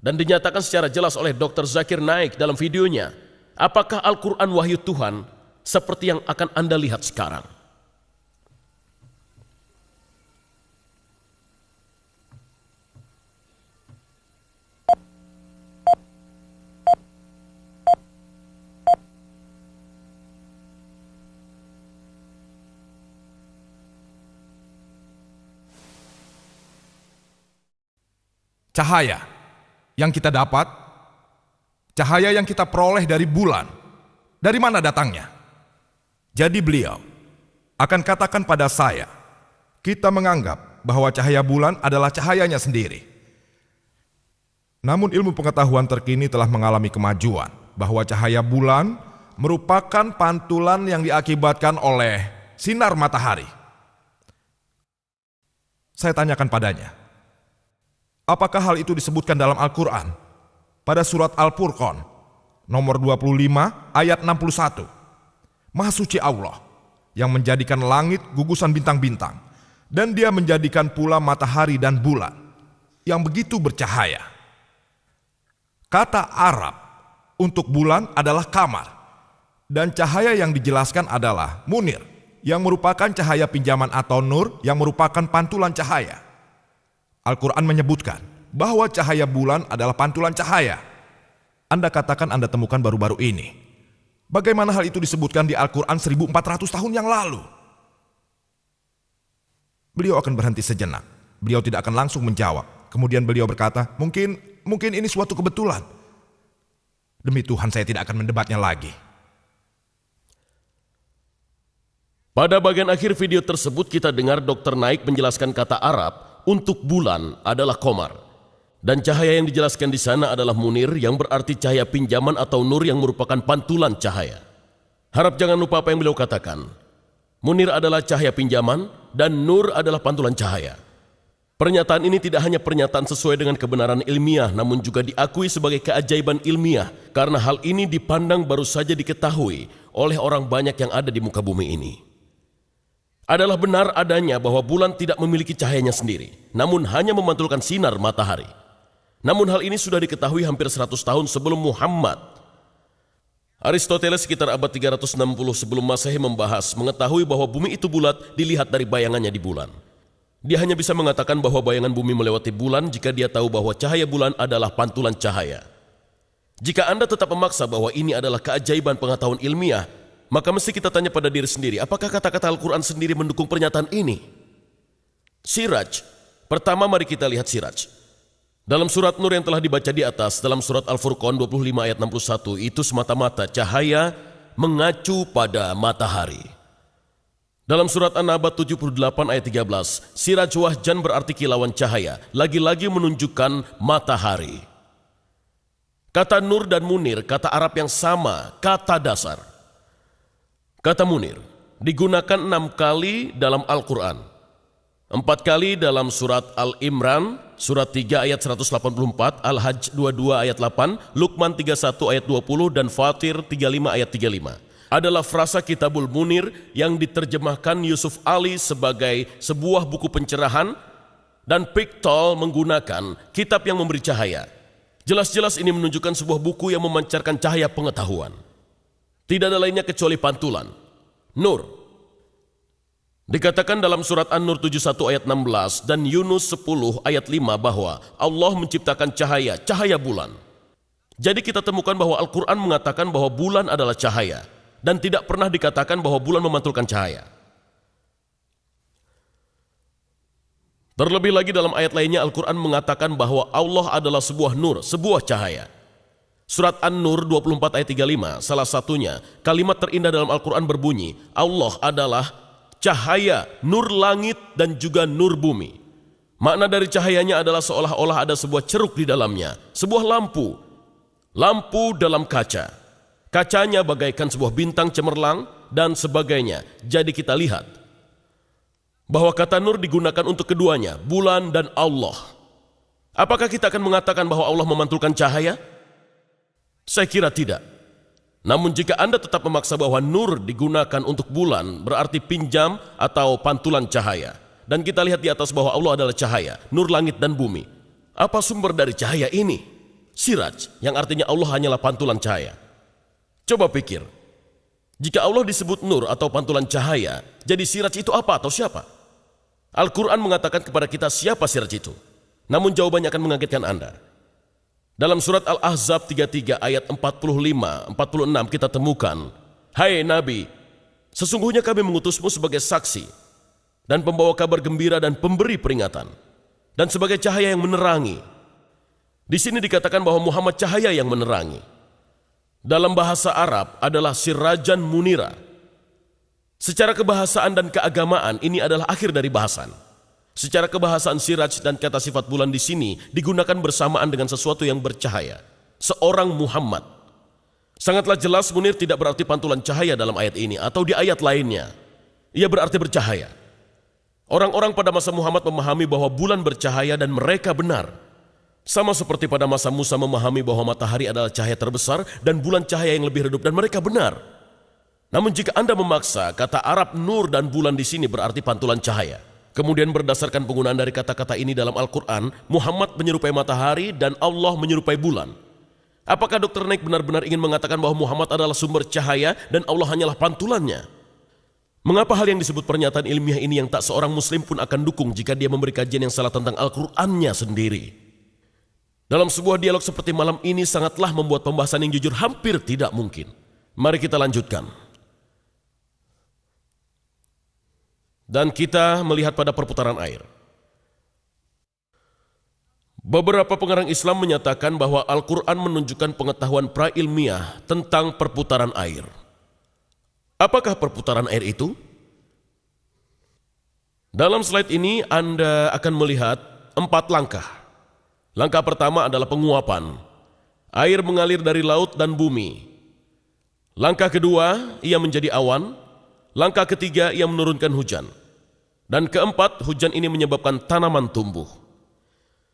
dan dinyatakan secara jelas oleh Dr. Zakir Naik dalam videonya, "Apakah Al-Quran wahyu Tuhan seperti yang akan Anda lihat sekarang?" Cahaya yang kita dapat, cahaya yang kita peroleh dari bulan, dari mana datangnya? Jadi beliau akan katakan pada saya, kita menganggap bahwa cahaya bulan adalah cahayanya sendiri. Namun ilmu pengetahuan terkini telah mengalami kemajuan, bahwa cahaya bulan merupakan pantulan yang diakibatkan oleh sinar matahari. Saya tanyakan padanya, apakah hal itu disebutkan dalam Al-Quran? pada surat Al-Furqan nomor 25 ayat 61. Maha suci Allah yang menjadikan langit gugusan bintang-bintang, dan Dia menjadikan pula matahari dan bulan yang begitu bercahaya. Kata Arab untuk bulan adalah kamar, dan cahaya yang dijelaskan adalah munir, yang merupakan cahaya pinjaman, atau nur yang merupakan pantulan cahaya. Al-Quran menyebutkan bahwa cahaya bulan adalah pantulan cahaya. Anda katakan Anda temukan baru-baru ini. Bagaimana hal itu disebutkan di Al-Quran 1400 tahun yang lalu? Beliau akan berhenti sejenak. Beliau tidak akan langsung menjawab. Kemudian beliau berkata, mungkin ini suatu kebetulan. Demi Tuhan, saya tidak akan mendebatnya lagi. Pada bagian akhir video tersebut kita dengar Dr. Naik menjelaskan kata Arab untuk bulan adalah qamar. Dan cahaya yang dijelaskan di sana adalah munir, yang berarti cahaya pinjaman atau nur yang merupakan pantulan cahaya. Harap jangan lupa apa yang beliau katakan. Munir adalah cahaya pinjaman dan nur adalah pantulan cahaya. Pernyataan ini tidak hanya pernyataan sesuai dengan kebenaran ilmiah, namun juga diakui sebagai keajaiban ilmiah, karena hal ini dipandang baru saja diketahui oleh orang banyak yang ada di muka bumi ini. Adalah benar adanya bahwa bulan tidak memiliki cahayanya sendiri, namun hanya memantulkan sinar matahari. Namun hal ini sudah diketahui hampir 100 tahun sebelum Muhammad. Aristoteles sekitar abad 360 sebelum Masehi mengetahui bahwa bumi itu bulat dilihat dari bayangannya di bulan. Dia hanya bisa mengatakan bahwa bayangan bumi melewati bulan jika dia tahu bahwa cahaya bulan adalah pantulan cahaya. Jika Anda tetap memaksa bahwa ini adalah keajaiban pengetahuan ilmiah, maka mesti kita tanya pada diri sendiri, apakah kata-kata Al-Quran sendiri mendukung pernyataan ini? Siraj. Pertama mari kita lihat siraj. Dalam surat Nur yang telah dibaca di atas, dalam surat Al-Furqan 25 ayat 61, itu semata-mata cahaya mengacu pada matahari. Dalam surat An-Naba 78 ayat 13, siraj wahjan berarti kilauan cahaya, lagi-lagi menunjukkan matahari. Kata nur dan munir, kata Arab yang sama, kata dasar. Kata munir digunakan 6 kali dalam Al-Quran. 4 kali dalam surat Al-Imran, surat 3 ayat 184, Al-Hajj 22 ayat 8, Luqman 31 ayat 20, dan Fatir 35 ayat 35. Adalah frasa Kitabul Munir yang diterjemahkan Yusuf Ali sebagai sebuah buku pencerahan, dan Pickthall menggunakan kitab yang memberi cahaya. Jelas-jelas ini menunjukkan sebuah buku yang memancarkan cahaya pengetahuan. Tidak ada lainnya kecuali pantulan. Nur. Dikatakan dalam surat An-Nur 71 ayat 16 dan Yunus 10 ayat 5 bahwa Allah menciptakan cahaya bulan. Jadi kita temukan bahwa Al-Quran mengatakan bahwa bulan adalah cahaya, dan tidak pernah dikatakan bahwa bulan memantulkan cahaya. Terlebih lagi dalam ayat lainnya Al-Quran mengatakan bahwa Allah adalah sebuah nur, sebuah cahaya. Surat An-Nur 24 ayat 35, salah satunya kalimat terindah dalam Al-Quran berbunyi, Allah adalah cahaya, nur langit dan juga nur bumi. Makna dari cahayanya adalah seolah-olah ada sebuah ceruk di dalamnya, sebuah lampu. Lampu dalam kaca. Kacanya bagaikan sebuah bintang cemerlang dan sebagainya. Jadi kita lihat bahwa kata nur digunakan untuk keduanya, bulan dan Allah. Apakah kita akan mengatakan bahwa Allah memantulkan cahaya? Saya kira tidak. Namun jika Anda tetap memaksa bahwa nur digunakan untuk bulan, berarti pinjam atau pantulan cahaya. Dan kita lihat di atas bahwa Allah adalah cahaya, nur langit dan bumi. Apa sumber dari cahaya ini? Siraj, yang artinya Allah hanyalah pantulan cahaya. Coba pikir, jika Allah disebut nur atau pantulan cahaya, jadi siraj itu apa atau siapa? Al-Quran mengatakan kepada kita siapa siraj itu. Namun jawabannya akan mengagetkan Anda. Dalam surat Al-Ahzab 33 ayat 45-46 kita temukan, hai Nabi, sesungguhnya kami mengutusmu sebagai saksi dan pembawa kabar gembira dan pemberi peringatan, dan sebagai cahaya yang menerangi. Di sini dikatakan bahwa Muhammad cahaya yang menerangi. Dalam bahasa Arab adalah sirajan munira. Secara kebahasaan dan keagamaan ini adalah akhir dari bahasan. Secara kebahasaan siraj dan kata sifat bulan di sini digunakan bersamaan dengan sesuatu yang bercahaya. Seorang Muhammad. Sangatlah jelas munir tidak berarti pantulan cahaya dalam ayat ini atau di ayat lainnya. Ia berarti bercahaya. Orang-orang pada masa Muhammad memahami bahwa bulan bercahaya dan mereka benar. Sama seperti pada masa Musa memahami bahwa matahari adalah cahaya terbesar dan bulan cahaya yang lebih redup, dan mereka benar. Namun jika Anda memaksa, kata Arab nur dan bulan di sini berarti pantulan cahaya. Kemudian berdasarkan penggunaan dari kata-kata ini dalam Al-Quran, Muhammad menyerupai matahari dan Allah menyerupai bulan. Apakah Dr. Naik benar-benar ingin mengatakan bahwa Muhammad adalah sumber cahaya dan Allah hanyalah pantulannya? Mengapa hal yang disebut pernyataan ilmiah ini yang tak seorang muslim pun akan dukung jika dia memberi kajian yang salah tentang Al-Qurannya sendiri? Dalam sebuah dialog seperti malam ini sangatlah membuat pembahasan yang jujur hampir tidak mungkin. Mari kita lanjutkan. Dan kita melihat pada perputaran air. Beberapa pengarang Islam menyatakan bahwa Al-Quran menunjukkan pengetahuan pra-ilmiah tentang perputaran air. Apakah perputaran air itu? Dalam slide ini Anda akan melihat 4 langkah. Langkah pertama adalah penguapan. Air mengalir dari laut dan bumi. Langkah kedua, ia menjadi awan. Langkah ketiga, ia menurunkan hujan. Dan keempat, hujan ini menyebabkan tanaman tumbuh.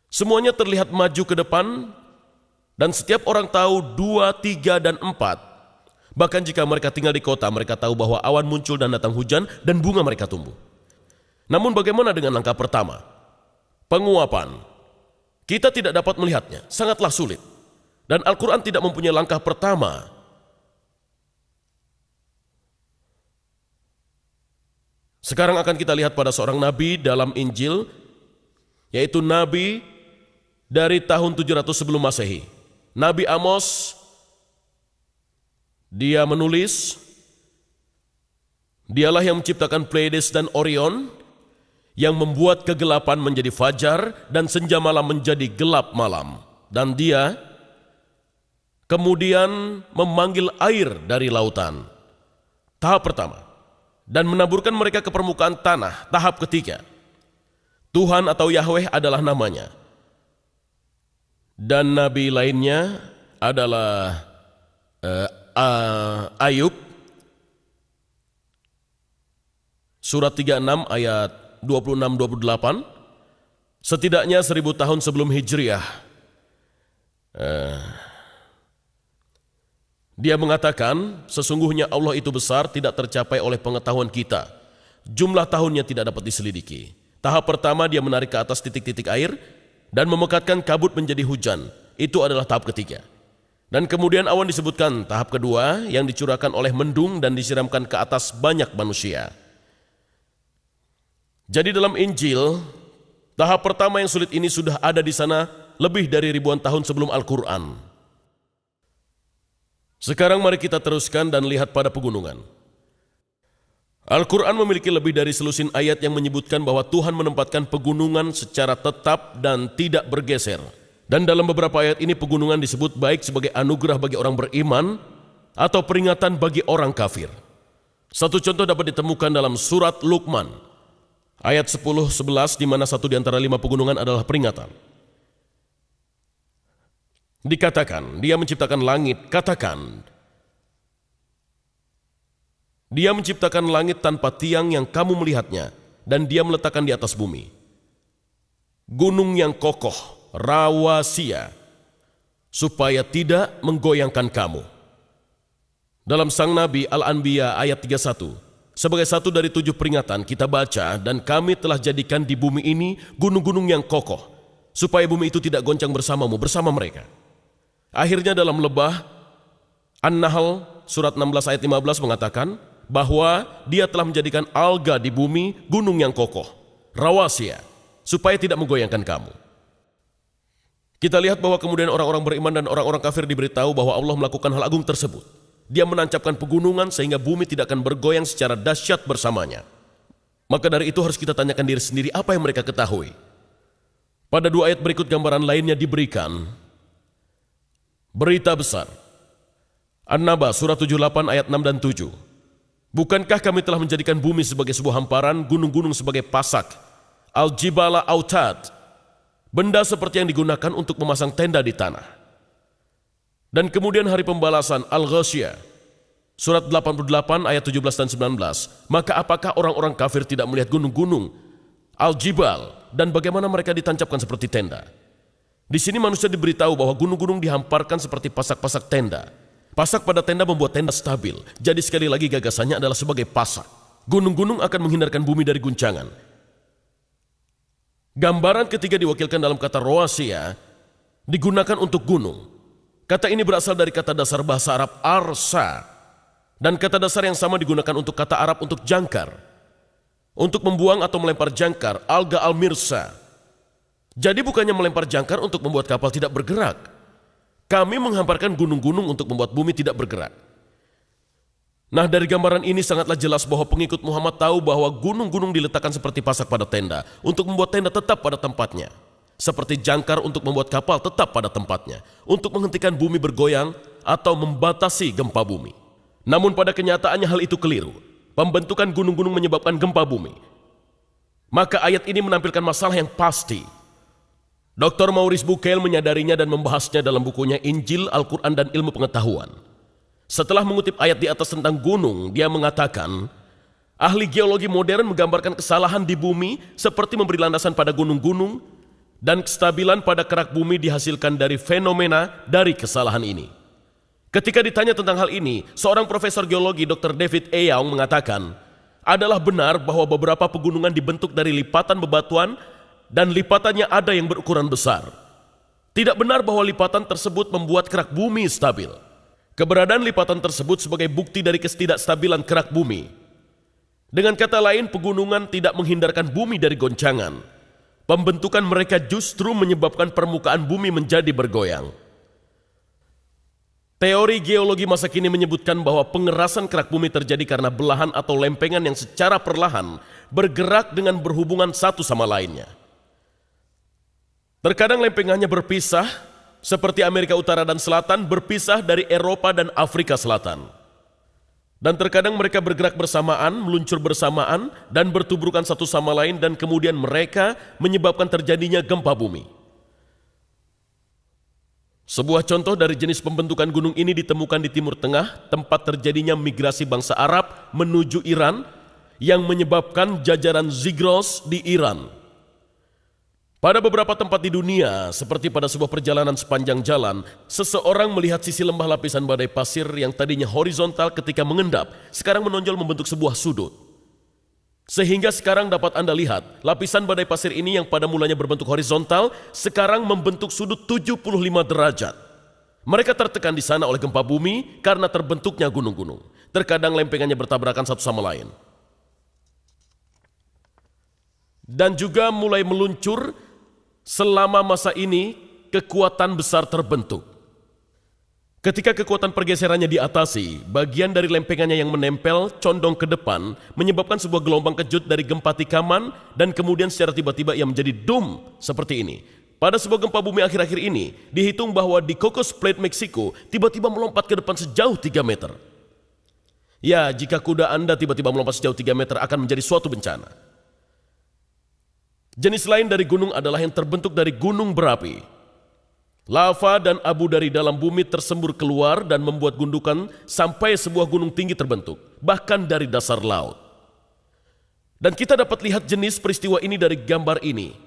Semuanya terlihat maju ke depan, dan setiap orang tahu 2, 3, dan 4. Bahkan jika mereka tinggal di kota, mereka tahu bahwa awan muncul dan datang hujan, dan bunga mereka tumbuh. Namun bagaimana dengan langkah pertama? Penguapan. Kita tidak dapat melihatnya, sangatlah sulit. Dan Al-Quran tidak mempunyai langkah pertama. Sekarang akan kita lihat pada seorang nabi dalam Injil, yaitu nabi dari tahun 700 sebelum Masehi. Nabi Amos, dia menulis, dialah yang menciptakan Pleiades dan Orion, yang membuat kegelapan menjadi fajar dan senja malam menjadi gelap malam. Dan dia kemudian memanggil air dari lautan. Tahap pertama. Dan menaburkan mereka ke permukaan tanah. Tahap ketiga. Tuhan atau Yahweh adalah namanya. Dan nabi lainnya adalah Ayub. Surat 36 ayat 26-28, setidaknya 1000 tahun sebelum Hijriah. Dia mengatakan, sesungguhnya Allah itu besar, tidak tercapai oleh pengetahuan kita. Jumlah tahunnya tidak dapat diselidiki. Tahap pertama, dia menarik ke atas titik-titik air dan memekatkan kabut menjadi hujan. Itu adalah tahap ketiga. Dan kemudian awan disebutkan tahap kedua, yang dicurahkan oleh mendung dan disiramkan ke atas banyak manusia. Jadi dalam Injil, tahap pertama yang sulit ini sudah ada di sana lebih dari ribuan tahun sebelum Al-Quran. Sekarang mari kita teruskan dan lihat pada pegunungan. Al-Quran memiliki lebih dari selusin ayat yang menyebutkan bahwa Tuhan menempatkan pegunungan secara tetap dan tidak bergeser. Dan dalam beberapa ayat ini pegunungan disebut baik sebagai anugerah bagi orang beriman atau peringatan bagi orang kafir. Satu contoh dapat ditemukan dalam surat Luqman. Ayat 10-11 di mana satu di antara 5 pegunungan adalah peringatan. Dikatakan, dia menciptakan langit, katakan. Dia menciptakan langit tanpa tiang yang kamu melihatnya, dan dia meletakkan di atas bumi. Gunung yang kokoh, rawasia, supaya tidak menggoyangkan kamu. Dalam Sang Nabi Al-Anbiya ayat 31, sebagai satu dari 7 peringatan kita baca, dan kami telah jadikan di bumi ini gunung-gunung yang kokoh, supaya bumi itu tidak goncang bersamamu, bersama mereka. Akhirnya dalam lebah An-Nahl surat 16 ayat 15 mengatakan bahwa dia telah menjadikan alga di bumi gunung yang kokoh, rawasia, supaya tidak menggoyangkan kamu. Kita lihat bahwa kemudian orang-orang beriman dan orang-orang kafir diberitahu bahwa Allah melakukan hal agung tersebut. Dia menancapkan pegunungan sehingga bumi tidak akan bergoyang secara dahsyat bersamanya. Maka dari itu harus kita tanyakan diri sendiri apa yang mereka ketahui. Pada 2 ayat berikut gambaran lainnya diberikan. Berita besar. An-Naba surat 78 ayat 6 dan 7. Bukankah kami telah menjadikan bumi sebagai sebuah hamparan, gunung-gunung sebagai pasak, al-jibala autad, benda seperti yang digunakan untuk memasang tenda di tanah. Dan kemudian hari pembalasan Al-Ghasyiyah, surat 88 ayat 17 dan 19. Maka apakah orang-orang kafir tidak melihat gunung-gunung, Al-Jibal, dan bagaimana mereka ditancapkan seperti tenda? Di sini manusia diberitahu bahwa gunung-gunung dihamparkan seperti pasak-pasak tenda. Pasak pada tenda membuat tenda stabil. Jadi sekali lagi gagasannya adalah sebagai pasak. Gunung-gunung akan menghindarkan bumi dari guncangan. Gambaran ketiga diwakilkan dalam kata roasia, digunakan untuk gunung. Kata ini berasal dari kata dasar bahasa Arab arsa. Dan kata dasar yang sama digunakan untuk kata Arab untuk jangkar. Untuk membuang atau melempar jangkar, alga al-mirsa. Jadi bukannya melempar jangkar untuk membuat kapal tidak bergerak. Kami menghamparkan gunung-gunung untuk membuat bumi tidak bergerak. Nah, dari gambaran ini sangatlah jelas bahwa pengikut Muhammad tahu bahwa gunung-gunung diletakkan seperti pasak pada tenda untuk membuat tenda tetap pada tempatnya. Seperti jangkar untuk membuat kapal tetap pada tempatnya, untuk menghentikan bumi bergoyang atau membatasi gempa bumi. Namun pada kenyataannya hal itu keliru. Pembentukan gunung-gunung menyebabkan gempa bumi. Maka ayat ini menampilkan masalah yang pasti. Dr. Maurice Bucaille menyadarinya dan membahasnya dalam bukunya Injil, Al-Quran, dan Ilmu Pengetahuan. Setelah mengutip ayat di atas tentang gunung, dia mengatakan, ahli geologi modern menggambarkan kesalahan di bumi seperti memberi landasan pada gunung-gunung dan kestabilan pada kerak bumi dihasilkan dari fenomena dari kesalahan ini. Ketika ditanya tentang hal ini, seorang profesor geologi Dr. David A. Young mengatakan, adalah benar bahwa beberapa pegunungan dibentuk dari lipatan bebatuan dan lipatannya ada yang berukuran besar. Tidak benar bahwa lipatan tersebut membuat kerak bumi stabil. Keberadaan lipatan tersebut sebagai bukti dari ketidakstabilan kerak bumi. Dengan kata lain, pegunungan tidak menghindarkan bumi dari goncangan. Pembentukan mereka justru menyebabkan permukaan bumi menjadi bergoyang. Teori geologi masa kini menyebutkan bahwa pengerasan kerak bumi terjadi karena belahan atau lempengan yang secara perlahan bergerak dengan berhubungan satu sama lainnya. Terkadang lempengannya berpisah, seperti Amerika Utara dan Selatan berpisah dari Eropa dan Afrika Selatan. Dan terkadang mereka bergerak bersamaan, meluncur bersamaan, dan bertubrukan satu sama lain, dan kemudian mereka menyebabkan terjadinya gempa bumi. Sebuah contoh dari jenis pembentukan gunung ini ditemukan di Timur Tengah, tempat terjadinya migrasi bangsa Arab menuju Iran, yang menyebabkan jajaran Zigros di Iran. Pada beberapa tempat di dunia, seperti pada sebuah perjalanan sepanjang jalan, seseorang melihat sisi lembah lapisan badai pasir yang tadinya horizontal ketika mengendap, sekarang menonjol membentuk sebuah sudut. Sehingga sekarang dapat Anda lihat, lapisan badai pasir ini yang pada mulanya berbentuk horizontal, sekarang membentuk sudut 75 derajat. Mereka tertekan di sana oleh gempa bumi karena terbentuknya gunung-gunung. Terkadang lempengannya bertabrakan satu sama lain. Dan juga mulai meluncur. Selama masa ini, kekuatan besar terbentuk. Ketika kekuatan pergeserannya diatasi, bagian dari lempengannya yang menempel condong ke depan, menyebabkan sebuah gelombang kejut dari gempa tikaman, dan kemudian secara tiba-tiba ia menjadi dum seperti ini. Pada sebuah gempa bumi akhir-akhir ini, dihitung bahwa di Cocos Plate, Meksiko, tiba-tiba melompat ke depan sejauh 3 meter. Ya, jika kuda Anda tiba-tiba melompat sejauh 3 meter akan menjadi suatu bencana. Jenis lain dari gunung adalah yang terbentuk dari gunung berapi. Lava dan abu dari dalam bumi tersembur keluar dan membuat gundukan sampai sebuah gunung tinggi terbentuk, bahkan dari dasar laut. Dan kita dapat lihat jenis peristiwa ini dari gambar ini.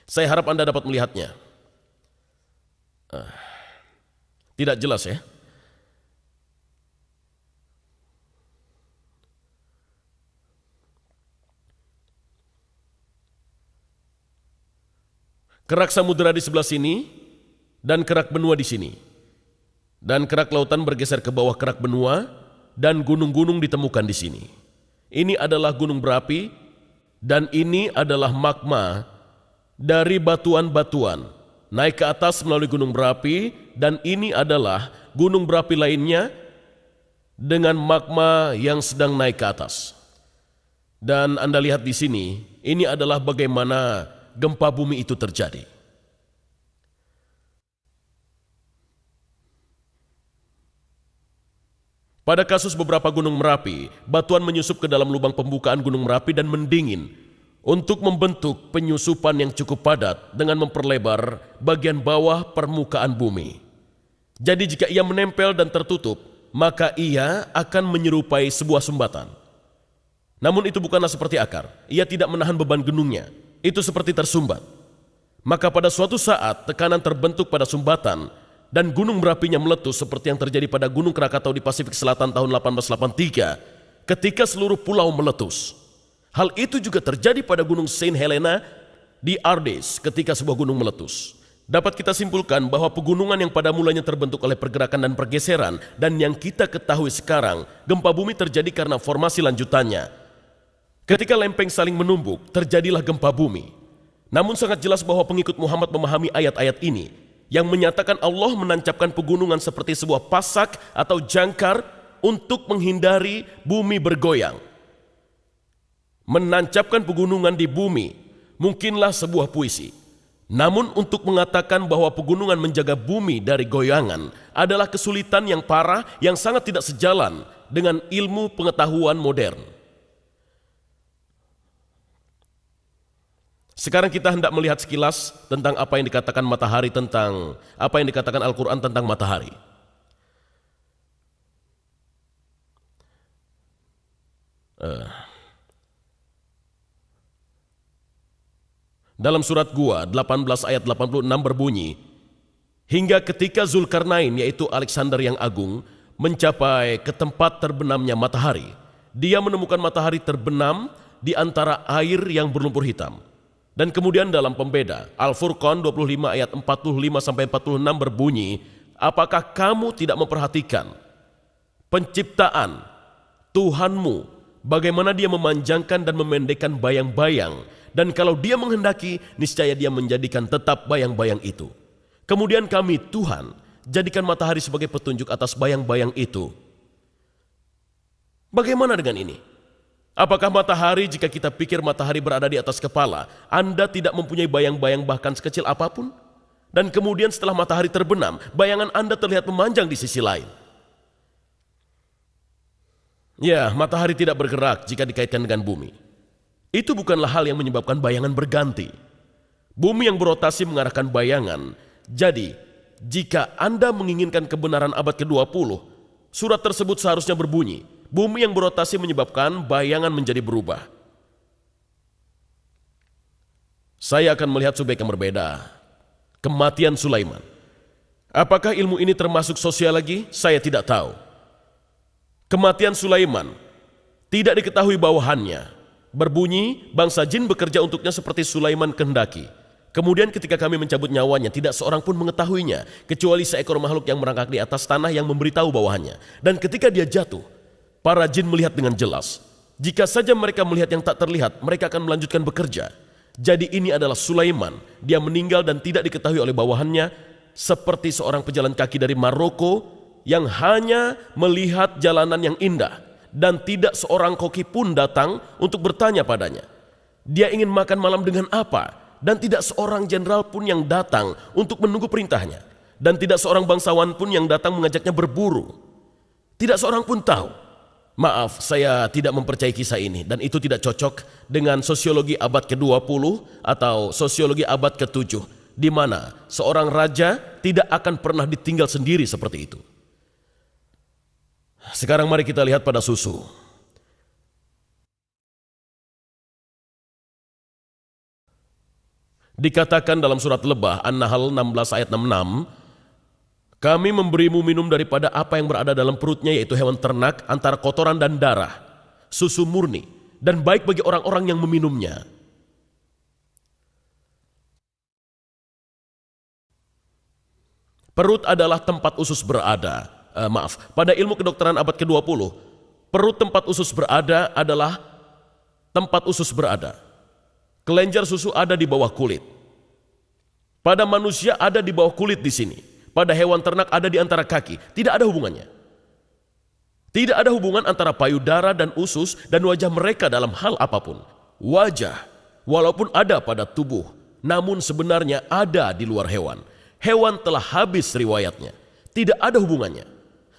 Saya harap Anda dapat melihatnya. Tidak jelas ya? Kerak samudera di sebelah sini, dan kerak benua di sini. Dan kerak lautan bergeser ke bawah kerak benua, dan gunung-gunung ditemukan di sini. Ini adalah gunung berapi, dan ini adalah magma dari batuan-batuan. Naik ke atas melalui gunung berapi, dan ini adalah gunung berapi lainnya dengan magma yang sedang naik ke atas. Dan Anda lihat di sini, ini adalah bagaimana gempa bumi itu terjadi. Pada kasus beberapa gunung Merapi, batuan menyusup ke dalam lubang pembukaan gunung Merapi dan mendingin untuk membentuk penyusupan yang cukup padat dengan memperlebar bagian bawah permukaan bumi. Jadi jika ia menempel dan tertutup, maka ia akan menyerupai sebuah sumbatan. Namun itu bukanlah seperti akar, ia tidak menahan beban gunungnya. Itu seperti tersumbat. Maka pada suatu saat tekanan terbentuk pada sumbatan dan gunung berapinya meletus seperti yang terjadi pada Gunung Krakatau di Pasifik Selatan tahun 1883 ketika seluruh pulau meletus. Hal itu juga terjadi pada Gunung Saint Helena di Ardes ketika sebuah gunung meletus. Dapat kita simpulkan bahwa pegunungan yang pada mulanya terbentuk oleh pergerakan dan pergeseran dan yang kita ketahui sekarang, gempa bumi terjadi karena formasi lanjutannya. Ketika lempeng saling menumbuk, terjadilah gempa bumi. Namun sangat jelas bahwa pengikut Muhammad memahami ayat-ayat ini yang menyatakan Allah menancapkan pegunungan seperti sebuah pasak atau jangkar untuk menghindari bumi bergoyang. Menancapkan pegunungan di bumi mungkinlah sebuah puisi. Namun untuk mengatakan bahwa pegunungan menjaga bumi dari goyangan adalah kesulitan yang parah yang sangat tidak sejalan dengan ilmu pengetahuan modern. Sekarang kita hendak melihat sekilas tentang apa yang dikatakan matahari tentang apa yang dikatakan Al-Quran tentang matahari. Dalam surat Gua 18 ayat 86 berbunyi, hingga ketika Zulkarnain yaitu Alexander yang agung mencapai ke tempat terbenamnya matahari, dia menemukan matahari terbenam di antara air yang berlumpur hitam. Dan kemudian dalam pembeda Al-Furqan 25 ayat 45-46 berbunyi, apakah kamu tidak memperhatikan penciptaan Tuhanmu, bagaimana dia memanjangkan dan memendekkan bayang-bayang, dan kalau dia menghendaki niscaya dia menjadikan tetap bayang-bayang itu. Kemudian kami Tuhan jadikan matahari sebagai petunjuk atas bayang-bayang itu. Bagaimana dengan ini? Apakah matahari, jika kita pikir matahari berada di atas kepala, Anda tidak mempunyai bayang-bayang bahkan sekecil apapun? Dan kemudian setelah matahari terbenam, bayangan Anda terlihat memanjang di sisi lain. Ya, matahari tidak bergerak jika dikaitkan dengan bumi. Itu bukanlah hal yang menyebabkan bayangan berganti. Bumi yang berotasi mengarahkan bayangan. Jadi, jika Anda menginginkan kebenaran abad ke-20, surat tersebut seharusnya berbunyi, bumi yang berotasi menyebabkan bayangan menjadi berubah. Saya akan melihat subjek yang berbeda. Kematian Sulaiman. Apakah ilmu ini termasuk sosiologi? Saya tidak tahu. Kematian Sulaiman tidak diketahui bawahannya. Berbunyi, bangsa jin bekerja untuknya seperti Sulaiman kehendaki. Kemudian ketika kami mencabut nyawanya, tidak seorang pun mengetahuinya, kecuali seekor makhluk yang merangkak di atas tanah yang memberitahu bawahannya. Dan ketika dia jatuh, para jin melihat dengan jelas. Jika saja mereka melihat yang tak terlihat, mereka akan melanjutkan bekerja. Jadi ini adalah Sulaiman. Dia meninggal dan tidak diketahui oleh bawahannya, seperti seorang pejalan kaki dari Maroko yang hanya melihat jalanan yang indah, dan tidak seorang koki pun datang untuk bertanya padanya, dia ingin makan malam dengan apa, dan tidak seorang jenderal pun yang datang untuk menunggu perintahnya, dan tidak seorang bangsawan pun yang datang mengajaknya berburu. Tidak seorang pun tahu. Maaf, saya tidak mempercayai kisah ini, dan itu tidak cocok dengan sosiologi abad ke-20 atau sosiologi abad ke-7, di mana seorang raja tidak akan pernah ditinggal sendiri seperti itu. Sekarang mari kita lihat pada susu. Dikatakan dalam surat Lebah An-Nahl 16 ayat 66, kami memberimu minum daripada apa yang berada dalam perutnya, yaitu hewan ternak antara kotoran dan darah, susu murni, dan baik bagi orang-orang yang meminumnya. Perut adalah tempat usus berada. Pada ilmu kedokteran abad ke-20, perut tempat usus berada adalah tempat usus berada. Kelenjar susu ada di bawah kulit. Pada manusia ada di bawah kulit di sini. Pada hewan ternak ada di antara kaki. Tidak ada hubungannya. Tidak ada hubungan antara payudara dan usus dan wajah mereka dalam hal apapun. Wajah, walaupun ada pada tubuh, namun sebenarnya ada di luar hewan. Hewan telah habis riwayatnya. Tidak ada hubungannya.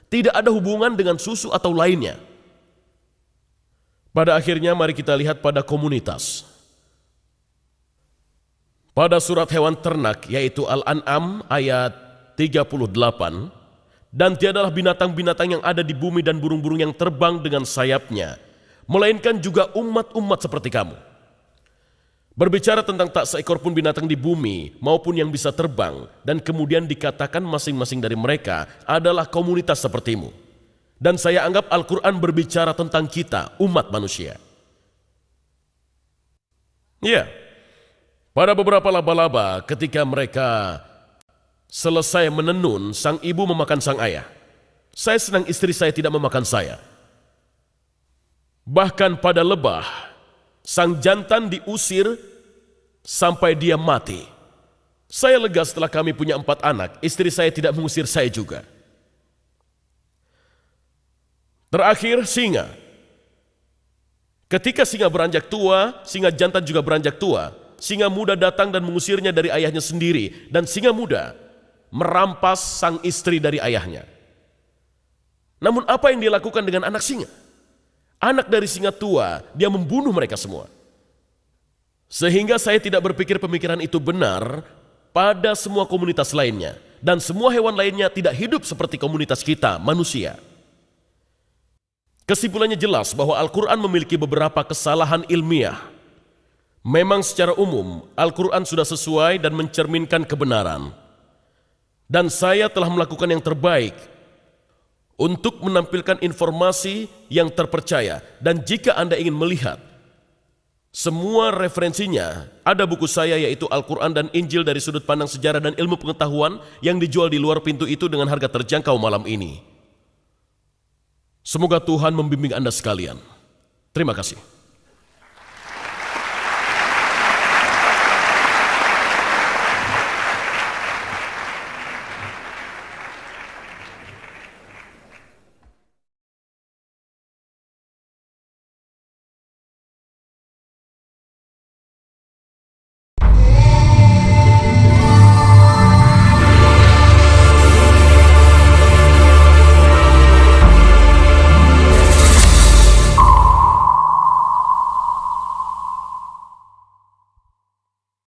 Tidak ada hubungan dengan susu atau lainnya. Pada akhirnya mari kita lihat pada komunitas. Pada surat hewan ternak yaitu Al-An'am ayat 38, dan tiadalah binatang-binatang yang ada di bumi dan burung-burung yang terbang dengan sayapnya, melainkan juga umat-umat seperti kamu. Berbicara tentang tak seekor pun binatang di bumi maupun yang bisa terbang, dan kemudian dikatakan masing-masing dari mereka adalah komunitas sepertimu. Dan saya anggap Al-Quran berbicara tentang kita, umat manusia. Ya, pada beberapa laba-laba ketika mereka selesai menenun, sang ibu memakan sang ayah. Saya senang istri saya tidak memakan saya. Bahkan pada lebah, sang jantan diusir sampai dia mati. Saya lega setelah kami punya 4 anak, istri saya tidak mengusir saya juga. Terakhir, singa. Ketika singa beranjak tua, singa jantan juga beranjak tua. Singa muda datang dan mengusirnya dari ayahnya sendiri, dan singa muda merampas sang istri dari ayahnya. Namun apa yang dia lakukan dengan anak singa? Anak dari singa tua, dia membunuh mereka semua. Sehingga saya tidak berpikir pemikiran itu benar pada semua komunitas lainnya. Dan semua hewan lainnya tidak hidup seperti komunitas kita, manusia. Kesimpulannya jelas bahwa Al-Quran memiliki beberapa kesalahan ilmiah. Memang secara umum, Al-Quran sudah sesuai dan mencerminkan kebenaran. Dan saya telah melakukan yang terbaik untuk menampilkan informasi yang terpercaya. Dan jika Anda ingin melihat semua referensinya, ada buku saya yaitu Al-Quran dan Injil dari sudut pandang sejarah dan ilmu pengetahuan yang dijual di luar pintu itu dengan harga terjangkau malam ini. Semoga Tuhan membimbing Anda sekalian. Terima kasih.